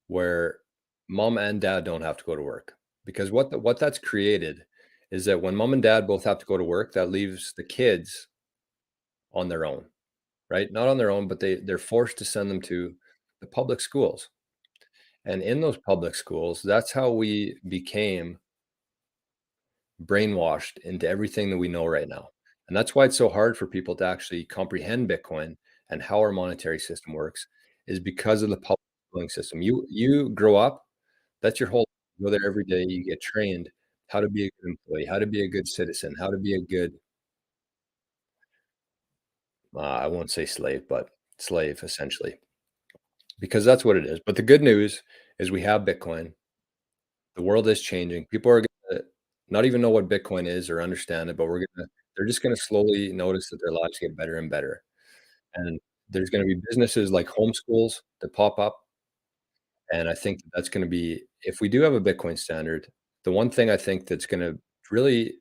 where mom and dad don't have to go to work. Because what that's created is that when mom and dad both have to go to work, that leaves the kids on their own, right? Not on their own, but they're forced to send them to the public schools. And in those public schools, that's how we became brainwashed into everything that we know right now. And that's why it's so hard for people to actually comprehend Bitcoin and how our monetary system works is because of the public schooling system. You grow up, that's your whole you go there every day, you get trained how to be a good employee, how to be a good citizen, how to be a good I won't say slave, but slave essentially. Because that's what it is. But the good news is we have Bitcoin. The world is changing. People are gonna not even know what Bitcoin is or understand it, but they're just gonna slowly notice that their lives get better and better. And there's gonna be businesses like homeschools that pop up, and I think that that's gonna be if we do have a Bitcoin standard, the one thing I think that's gonna really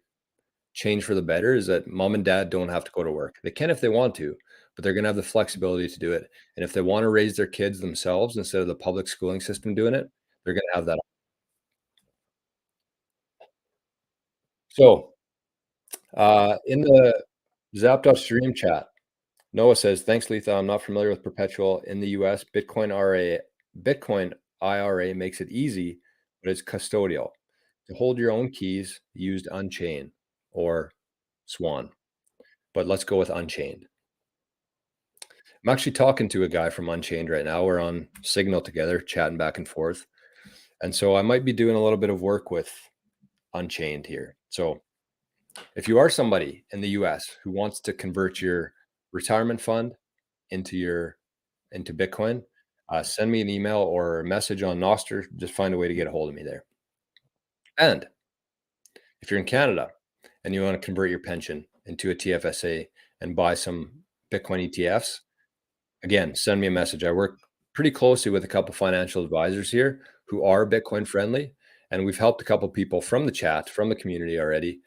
change for the better is that mom and dad don't have to go to work. They can if they want to, but they're gonna have the flexibility to do it. And if they wanna raise their kids themselves instead of the public schooling system doing it, they're gonna have that. So, in the Zapdos stream chat, Noah says, "Thanks, Letha. I'm not familiar with perpetual in the US. Bitcoin IRA makes it easy, but it's custodial. To hold your own keys, used Unchained or Swan. But let's go with Unchained." I'm actually talking to a guy from Unchained right now. We're on Signal together, chatting back and forth. And so I might be doing a little bit of work with Unchained here. So if you are somebody in the US who wants to convert your retirement fund into Bitcoin, send me an email or a message on Nostr. Just find a way to get a hold of me there. And if you're in Canada and you want to convert your pension into a TFSA and buy some Bitcoin ETFs, again, send me a message. I work pretty closely with a couple financial advisors here who are Bitcoin friendly, and we've helped a couple people from the chat, from the community already,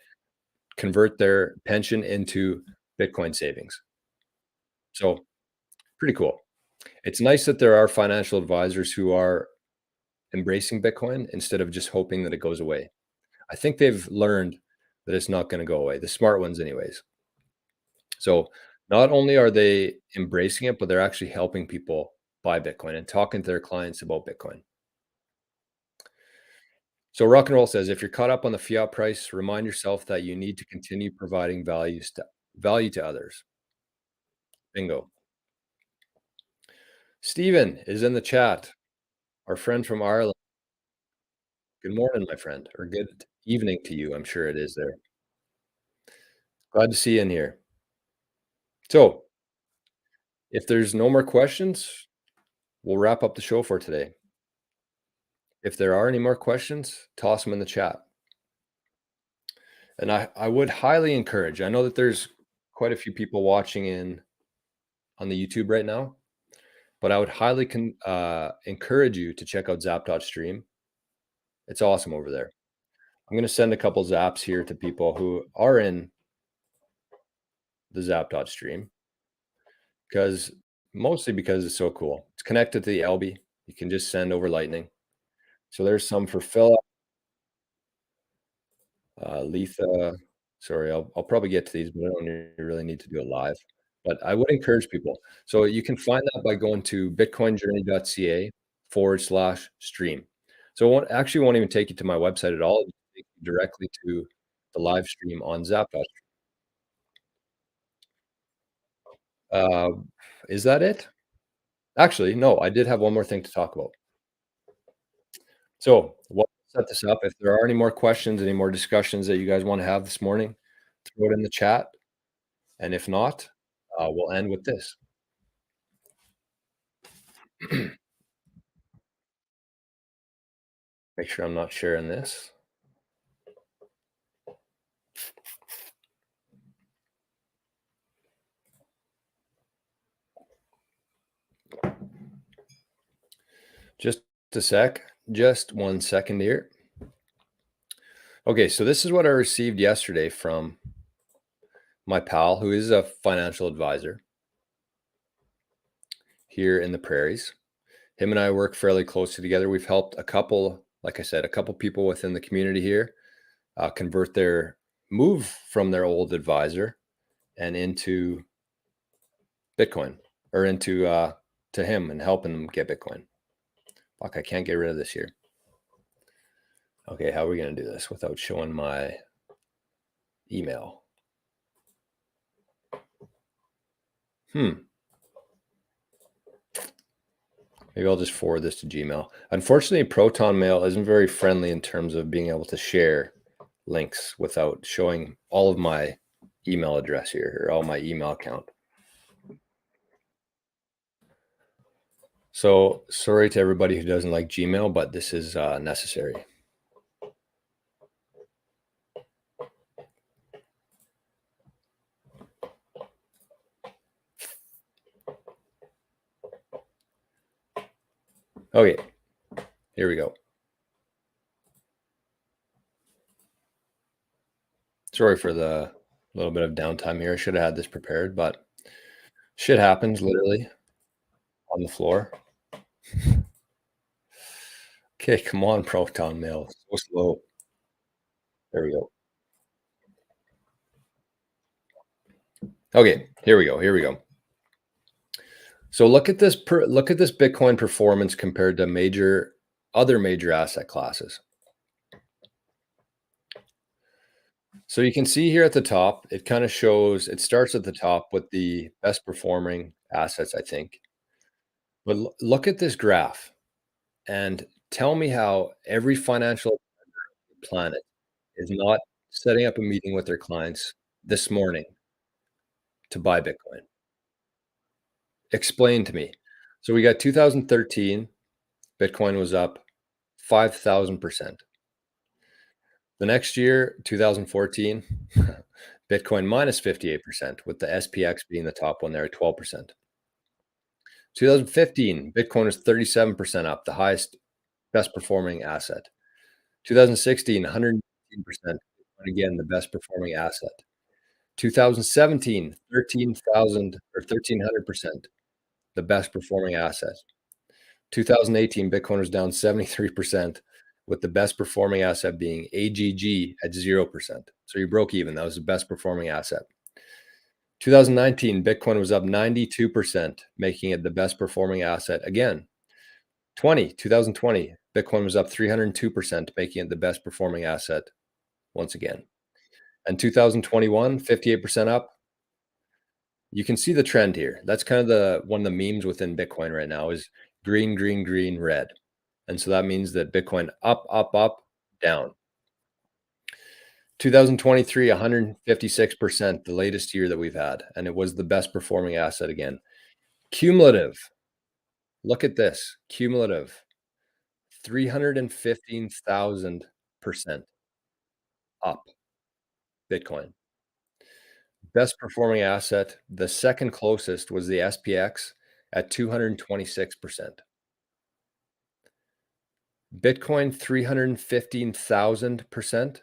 convert their pension into Bitcoin savings. So pretty cool. It's nice that there are financial advisors who are embracing Bitcoin instead of just hoping that it goes away. I think they've learned that it's not gonna go away, the smart ones anyways. So, not only are they embracing it, but they're actually helping people buy Bitcoin and talking to their clients about Bitcoin. So rock and roll says, if you're caught up on the fiat price, remind yourself that you need to continue providing value to others. Bingo. Stephen is in the chat. Our friend from Ireland. Good morning, my friend, or good evening to you. I'm sure it is there. Glad to see you in here. So, if there's no more questions, we'll wrap up the show for today. If there are any more questions, toss them in the chat. And I would highly encourage, I know that there's quite a few people watching in on the YouTube right now, but I would highly encourage you to check out Zap.stream. It's awesome over there. I'm going to send a couple zaps here to people who are in the Zap.stream because mostly because it's so cool. It's connected to the LB. You can just send over Lightning. So there's some for Philip, Letha. Sorry, I'll probably get to these, but I don't really need to do it live. But I would encourage people. So you can find that by going to bitcoinjourney.ca/stream. So it won't even take you to my website at all. It'll take you directly to the live stream on Zap. Uh, is that it? Actually, no, I did have one more thing to talk about. So we'll set this up. If there are any more questions, any more discussions that you guys want to have this morning, throw it in the chat. And if not, we'll end with this. Make sure I'm not sharing this. Just a sec. Just 1 second here. Okay, so this is what I received yesterday from my pal, who is a financial advisor here in the prairies. Him and I work fairly closely together. We've helped a couple, like I said, a couple people within the community here convert their move from their old advisor and into Bitcoin or into to him and helping them get Bitcoin. Fuck, I can't get rid of this here. Okay, how are we going to do this without showing my email? Maybe I'll just forward this to Gmail. Unfortunately, Proton Mail isn't very friendly in terms of being able to share links without showing all of my email address here or all my email account. So sorry to everybody who doesn't like Gmail, but this is necessary. Okay, here we go. Sorry for the little bit of downtime here. I should have had this prepared, but shit happens literally on the floor. Okay, come on, Proton Mail. So slow. There we go. Okay, here we go. Here we go. So look at this Bitcoin performance compared to other major asset classes. So you can see here at the top, it kind of shows, it starts at the top with the best performing assets, I think. But look at this graph and tell me how every financial planet is not setting up a meeting with their clients this morning to buy Bitcoin. Explain to me. So we got 2013, Bitcoin was up 5,000%. The next year, 2014, Bitcoin minus 58%, with the SPX being the top one there at 12%. 2015, Bitcoin was 37% up, the highest, best performing asset. 2016, 118%, again, the best performing asset. 2017, 13,000 or 1,300%, the best performing asset. 2018, Bitcoin was down 73%, with the best performing asset being AGG at 0%. So you broke even. That was the best performing asset. 2019, Bitcoin was up 92%, making it the best performing asset again. 2020, Bitcoin was up 302%, making it the best performing asset once again. And 2021, 58% up. You can see the trend here. That's kind of one of the memes within Bitcoin right now is green, green, green, red. And so that means that Bitcoin up, up, up, down. 2023, 156%, the latest year that we've had. And it was the best performing asset again. Cumulative. Look at this. Cumulative. 315,000% up. Bitcoin. Best performing asset. The second closest was the SPX at 226%. Bitcoin 315,000%.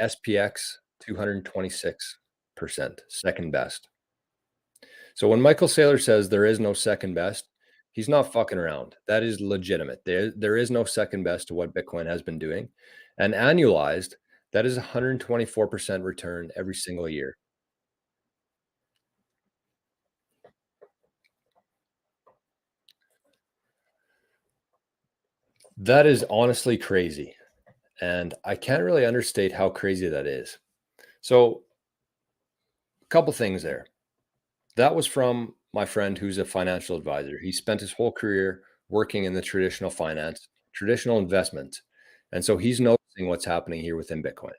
SPX 226%. Second best. So when Michael Saylor says there is no second best, he's not fucking around. That is legitimate. There is no second best to what Bitcoin has been doing. And annualized, that is 124% return every single year. That is honestly crazy. And I can't really understate how crazy that is. So, a couple things there. That was from my friend who's a financial advisor. He spent his whole career working in the traditional finance, traditional investment. And so he's noticing what's happening here within Bitcoin.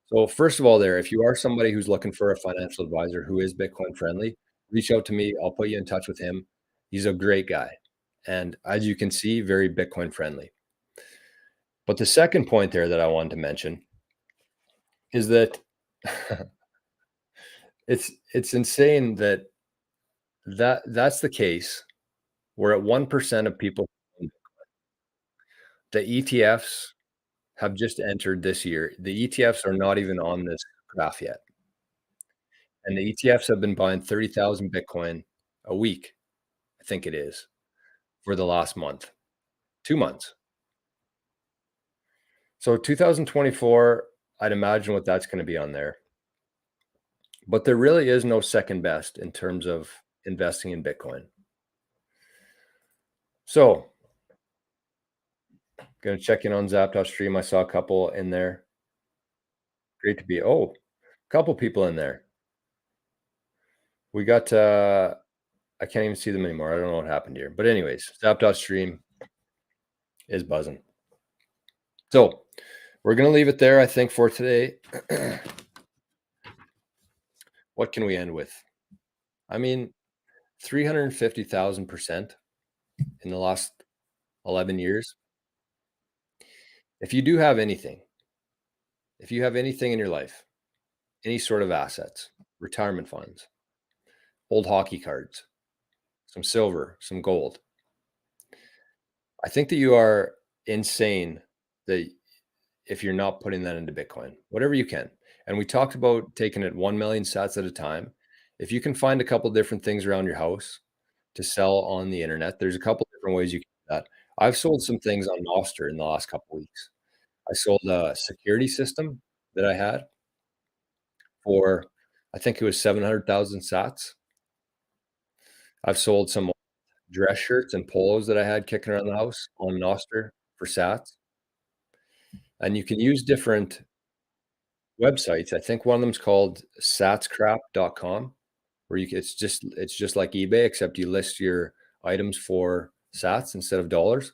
So, first of all, there, if you are somebody who's looking for a financial advisor who is Bitcoin friendly, reach out to me. I'll put you in touch with him. He's a great guy. And as you can see, very Bitcoin friendly. But the second point there that I wanted to mention is that it's insane that that's the case where at 1% of people, the ETFs have just entered this year. The ETFs are not even on this graph yet. And the ETFs have been buying 30,000 Bitcoin a week, I think it is, for the last month, 2 months. So 2024, I'd imagine what that's going to be on there. But there really is no second best in terms of investing in Bitcoin. So, gonna check in on Zap.stream. I saw a couple in there. Great to be. Oh, a couple people in there. We got I can't even see them anymore. I don't know what happened here. But anyways, Zap.stream is buzzing. So we're gonna leave it there, I think, for today. What can we end with? I mean, 350,000% in the last 11 years. If you do have anything, if you have anything in your life, any sort of assets, retirement funds, old hockey cards, some silver, some gold, I think that you are insane that if you're not putting that into Bitcoin, whatever you can. And we talked about taking it 1 million sats at a time. If you can find a couple different things around your house to sell on the internet, there's a couple different ways you can do that. I've sold some things on Nostr in the last couple weeks. I sold a security system that I had for, I think it was 700,000 sats. I've sold some dress shirts and polos that I had kicking around the house on Nostr for sats. And you can use different websites. I think one of them is called satscrap.com, where it's just like eBay, except you list your items for sats instead of dollars.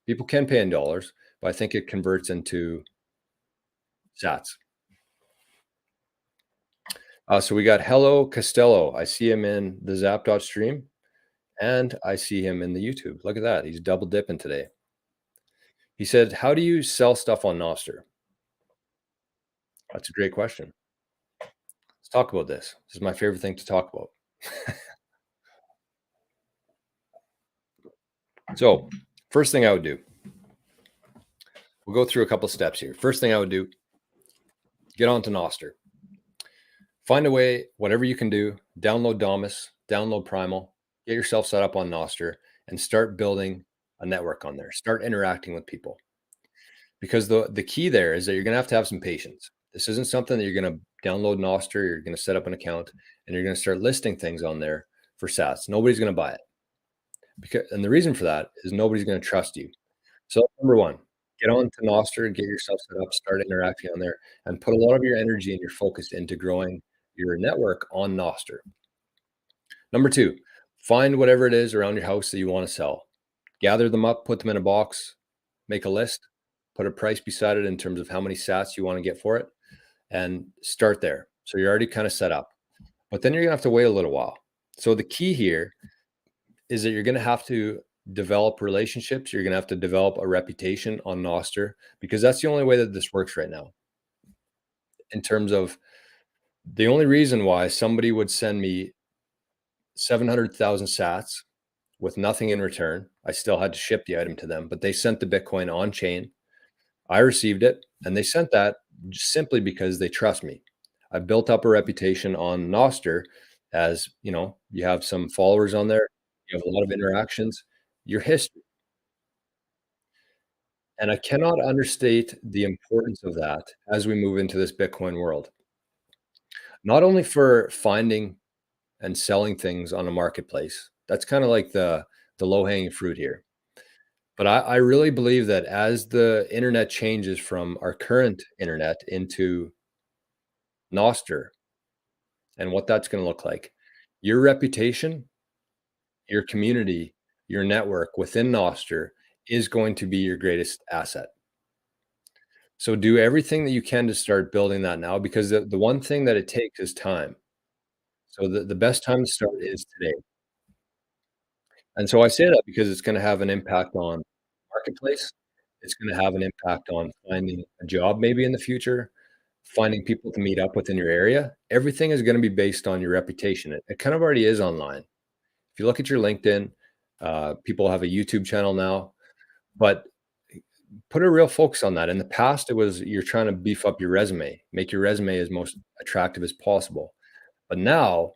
People can pay in dollars, but I think it converts into sats. So we got Hello Costello. I see him in the Zap.stream, and I see him in the YouTube. Look at that. He's double dipping today. He said, how do you sell stuff on Nostr? That's a great question. Let's talk about this. This is my favorite thing to talk about. So, first thing I would do, we'll go through a couple steps here. First thing I would do, get onto Nostr. Find a way, whatever you can do, download Damus, download Primal, get yourself set up on Nostr, and start building a network on there. Start interacting with people. because the key there is that you're gonna have some patience. This isn't something that you're gonna download Noster, you're gonna set up an account, and you're gonna start listing things on there for sats. Nobody's gonna buy it. Because and the reason for that is nobody's gonna trust you. So number one, get on to Noster, get yourself set up, start interacting on there, and put a lot of your energy and your focus into growing your network on Noster. Number two, find whatever it is around your house that you want to sell. Gather them up, put them in a box, make a list, put a price beside it in terms of how many sats you want to get for it, and start there. So you're already kind of set up. But then you're gonna have to wait a little while. So the key here is that you're gonna have to develop relationships. You're gonna have to develop a reputation on Noster because that's the only way that this works right now. In terms of the only reason why somebody would send me 700,000 sats with nothing in return. I still had to ship the item to them, but they sent the Bitcoin on chain. I received it, and they sent that simply because they trust me. I built up a reputation on Noster as, you have some followers on there, you have a lot of interactions, your history. And I cannot understate the importance of that as we move into this Bitcoin world. Not only for finding and selling things on a marketplace. That's kind of like the low-hanging fruit here. But I really believe that as the internet changes from our current internet into Noster and what that's going to look like, your reputation, your community, your network within Noster is going to be your greatest asset. So do everything that you can to start building that now because the one thing that it takes is time. So the best time to start is today. And so I say that because it's gonna have an impact on marketplace. It's gonna have an impact on finding a job maybe in the future, finding people to meet up within your area. Everything is gonna be based on your reputation. It kind of already is online. If you look at your LinkedIn, people have a YouTube channel now, but put a real focus on that. In the past, it was you're trying to beef up your resume, make your resume as most attractive as possible. But now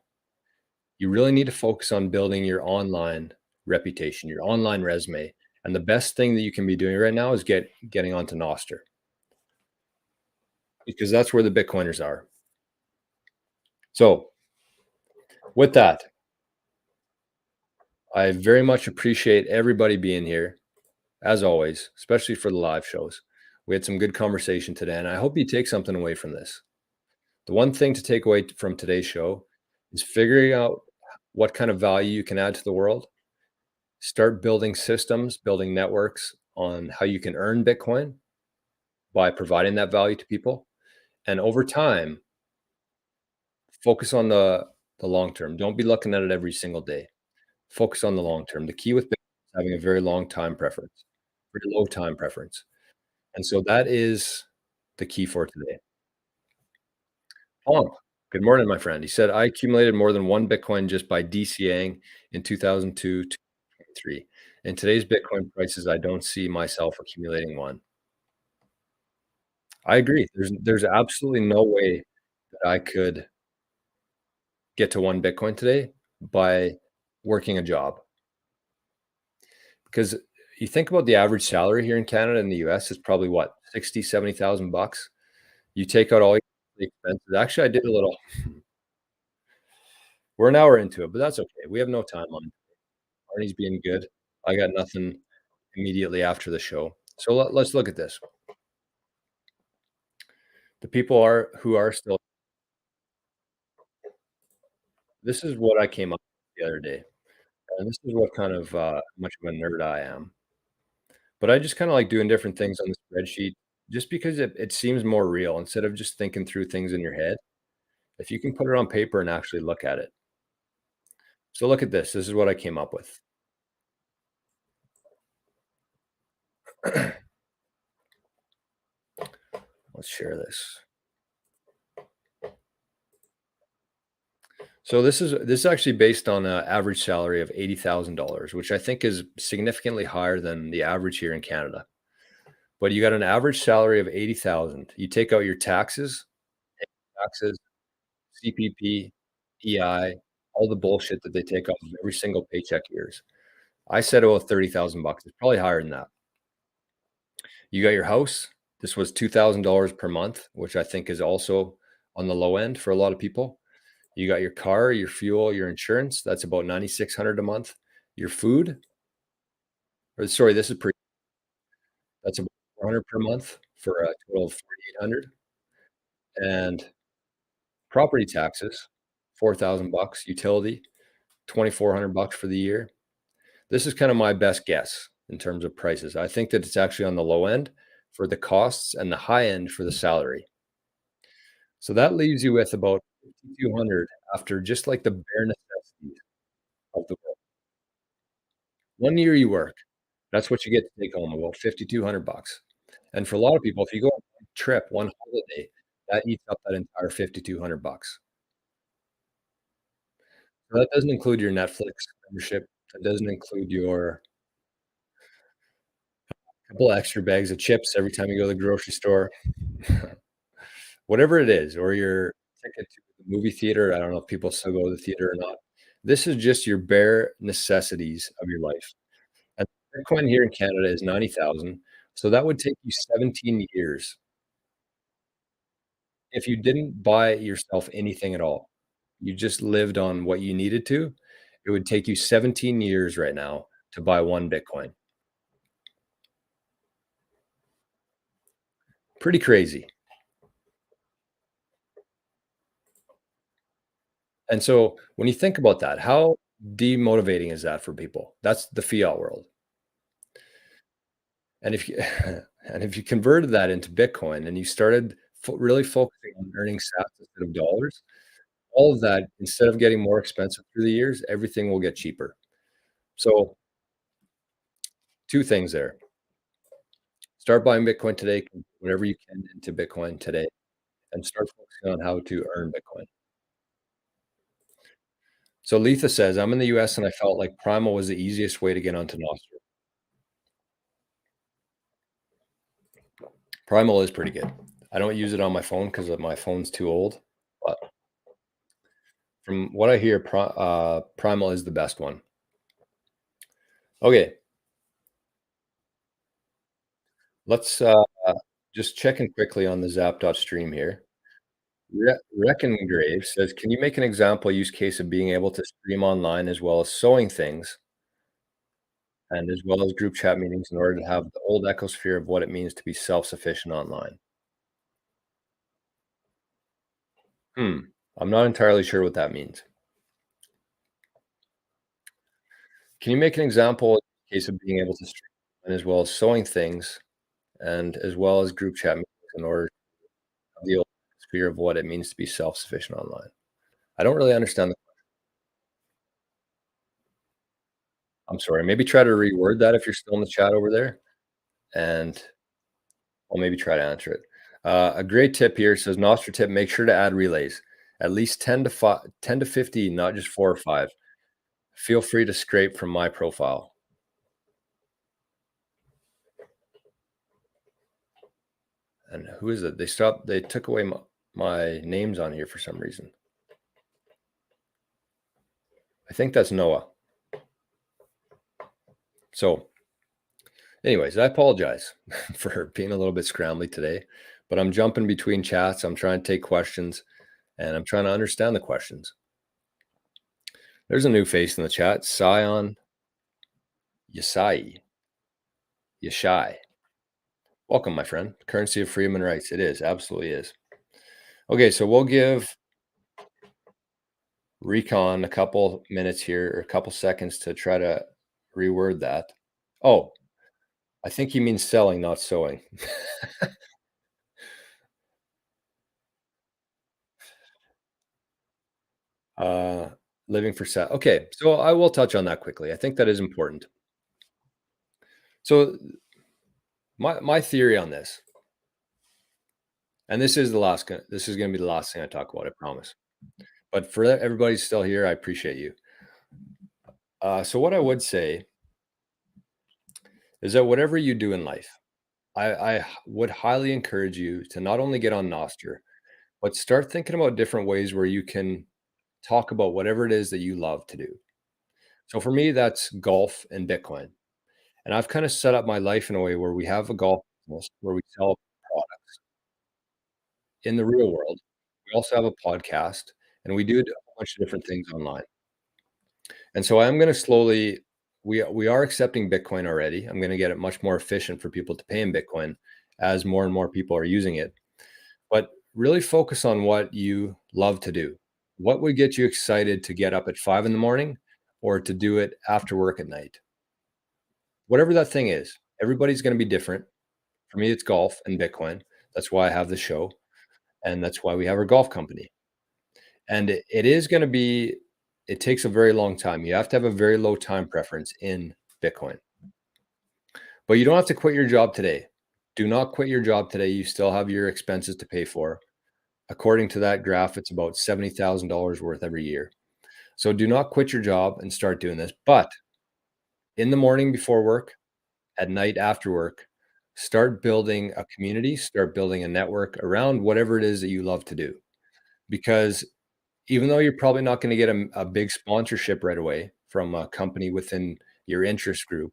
you really need to focus on building your online reputation, your online resume. And the best thing that you can be doing right now is getting onto Noster because that's where the Bitcoiners are. So with that, I very much appreciate everybody being here, as always, especially for the live shows. We had some good conversation today, and I hope you take something away from this. The one thing to take away from today's show is figuring out what kind of value you can add to the world. Start building systems, building networks on how you can earn Bitcoin by providing that value to people. And over time, focus on the long term. Don't be looking at it every single day. Focus on the long term. The key with Bitcoin is having a very long time preference, very low time preference. And so that is the key for today. Pomp, good morning, my friend. He said, I accumulated more than one Bitcoin just by DCAing in 2002 to 2023. In today's Bitcoin prices, I don't see myself accumulating one. I agree. There's absolutely no way that I could get to 1 Bitcoin today by working a job. Because you think about the average salary here in Canada and the US is probably what, 60, 70,000 bucks. You take out all your expenses. Actually, I did a little we're an hour into it, but that's okay. We have no timeline. Arnie's being good. I got nothing immediately after the show. So let's look at this. The people are who are still this is what I came up with the other day. And this is what kind of much of a nerd I am. But I just kinda like doing different things on the spreadsheet just because it seems more real instead of just thinking through things in your head. If you can put it on paper and actually look at it. So look at this. This is what I came up with. Let's share this. So this is actually based on an average salary of $80,000, which I think is significantly higher than the average here in Canada. But you got an average salary of 80,000. You take out your taxes, CPP, EI, all the bullshit that they take off of every single paycheck of yours. I said, "Oh, 30,000 bucks." It's probably higher than that. You got your house. This was $2,000 per month, which I think is also on the low end for a lot of people. You got your car, your fuel, your insurance. That's about 9,600 a month. Your food, or sorry, this is pre that's about 400 per month for a total of 4,800. And property taxes, 4,000 bucks. Utility, 2,400 bucks for the year. This is kind of my best guess in terms of prices. I think that it's actually on the low end for the costs and the high end for the salary. So that leaves you with about 5,200 after just like the bare necessities of the work. 1 year you work, that's what you get to take home, about 5,200 bucks. And for a lot of people, if you go on one trip, one holiday, that eats up that entire 5,200 bucks. So that doesn't include your Netflix membership. That doesn't include your couple extra bags of chips every time you go to the grocery store. Whatever it is, or your ticket to the movie theater. I don't know if people still go to the theater or not. This is just your bare necessities of your life. And Bitcoin here in Canada is 90,000, so that would take you 17 years if you didn't buy yourself anything at all. You just lived on what you needed to, it would take you 17 years right now to buy 1 Bitcoin. Pretty crazy. And so when you think about that, how demotivating is that for people? That's the fiat world. And if you and if you converted that into Bitcoin and you started really focusing on earning sats instead of dollars, all of that, instead of getting more expensive through the years, everything will get cheaper. So 2 things there. Start buying Bitcoin today, whatever you can into Bitcoin today, and start focusing on how to earn Bitcoin. So Letha says, "I'm in the US and I felt like Primal was the easiest way to get onto Nostr." Primal is pretty good. I don't use it on my phone because my phone's too old, but from what I hear, Primal is the best one. Okay, let's just check in quickly on the Zap.stream here. Reckongrave says, "Can you make an example use case of being able to stream online as well as sewing things and as well as group chat meetings in order to have the old ecosphere of what it means to be self-sufficient online?" Hmm, I'm not entirely sure what that means. Can you make an example in case of being able to stream and as well as sewing things and as well as group chat meetings in order to have the old sphere of what it means to be self-sufficient online? I don't really understand the I'm sorry, maybe try to reword that if you're still in the chat over there, and I'll maybe try to answer it. A great tip here says, "Nostra tip, make sure to add relays, at least 10 to 15, not just 4 or 5. Feel free to scrape from my profile." And who is it? They took away my names on here for some reason. I think that's Noah. So anyways, I apologize for being a little bit scrambly today, but I'm jumping between chats. I'm trying to take questions and I'm trying to understand the questions. There's a new face in the chat, Sion Yasai. Yashai. Welcome, my friend. Currency of freedom and rights. It is, absolutely is. Okay, so we'll give Recon a couple minutes here or a couple seconds to try to reword that. Oh, I think he means selling, not sewing. uh, living for sale. Okay, so I will touch on that quickly. I think that is important. So my theory on this, and this is this is going to be the last thing I talk about, I promise. But for everybody still here, I appreciate you. So what I would say is that whatever you do in life, I would highly encourage you to not only get on Nostr, but start thinking about different ways where you can talk about whatever it is that you love to do. So for me, that's golf and Bitcoin. And I've kind of set up my life in a way where we have a golf business where we sell products. In the real world, we also have a podcast, and we do a bunch of different things online. And so I'm gonna slowly we are accepting Bitcoin already. I'm gonna get it much more efficient for people to pay in Bitcoin as more and more people are using it. But really focus on what you love to do. What would get you excited to get up at 5 in the morning or to do it after work at night? Whatever that thing is, everybody's gonna be different. For me, it's golf and Bitcoin. That's why I have the show, and that's why we have our golf company. And it is gonna be it takes a very long time. You have to have a very low time preference in Bitcoin. But you don't have to quit your job today. Do not quit your job today. You still have your expenses to pay for. According to that graph, it's about $70,000 worth every year. So do not quit your job and start doing this. But in the morning before work, at night after work, start building a community, start building a network around whatever it is that you love to do. Because even though you're probably not going to get a big sponsorship right away from a company within your interest group,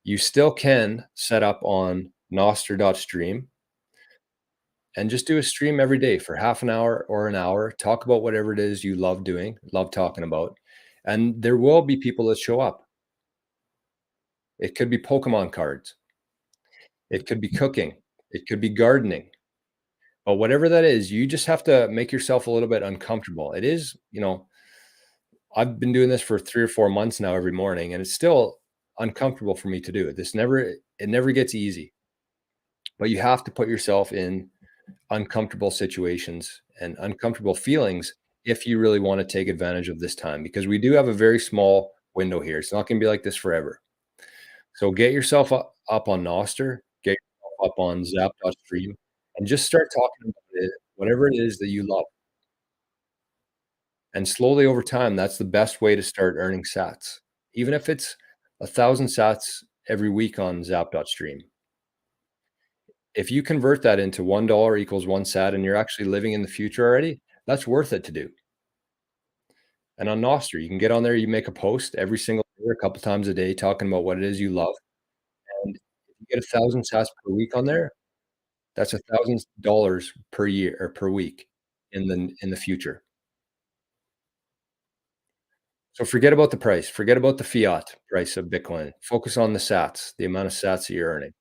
you still can set up on Noster.stream and just do a stream every day for half an hour or an hour. Talk about whatever it is you love doing, love talking about. And there will be people that show up. It could be Pokemon cards, it could be cooking, it could be gardening. But whatever that is, you just have to make yourself a little bit uncomfortable. It is, I've been doing this for 3 or 4 months now every morning, and it's still uncomfortable for me to do it. It never gets easy, but you have to put yourself in uncomfortable situations and uncomfortable feelings if you really want to take advantage of this time, because we do have a very small window here. It's not going to be like this forever. So get yourself up on Noster, get yourself up on Zap.stream, and just start talking about it, whatever it is that you love. And slowly over time, that's the best way to start earning sats. Even if it's 1,000 sats every week on Zap.stream. If you convert that into $1 equals 1 sat and you're actually living in the future already, that's worth it to do. And on Nostr, you can get on there, you make a post every single day, a couple times a day, talking about what it is you love. And if you get 1,000 sats per week on there, that's $1,000 per year or per week in the future. So forget about the price, forget about the fiat price of Bitcoin. Focus on the sats, the amount of sats that you're earning.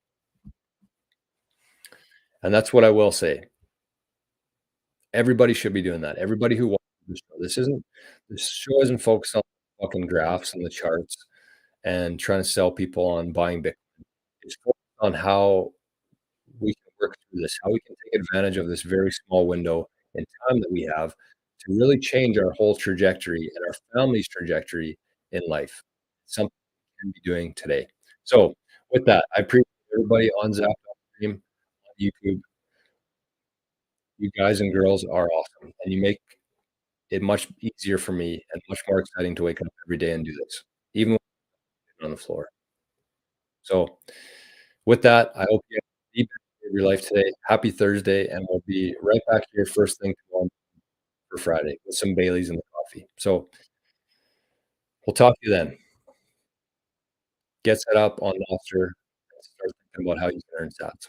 And that's what I will say. Everybody should be doing that. Everybody who watches this show. This show isn't focused on fucking graphs and the charts and trying to sell people on buying Bitcoin. It's focused on how we can work through this, how we can take advantage of this very small window in time that we have to really change our whole trajectory and our family's trajectory in life. Something we can be doing today. So with that, I appreciate everybody on Zap Stream, on YouTube. You guys and girls are awesome, and you make it much easier for me and much more exciting to wake up every day and do this, even when I'm on the floor. So with that, I hope you have the best day of your life today. Happy Thursday, and we'll be right back here first thing tomorrow for Friday with some Baileys and the coffee. So we'll talk to you then. Get set up on Monster and start thinking about how you can earn sats.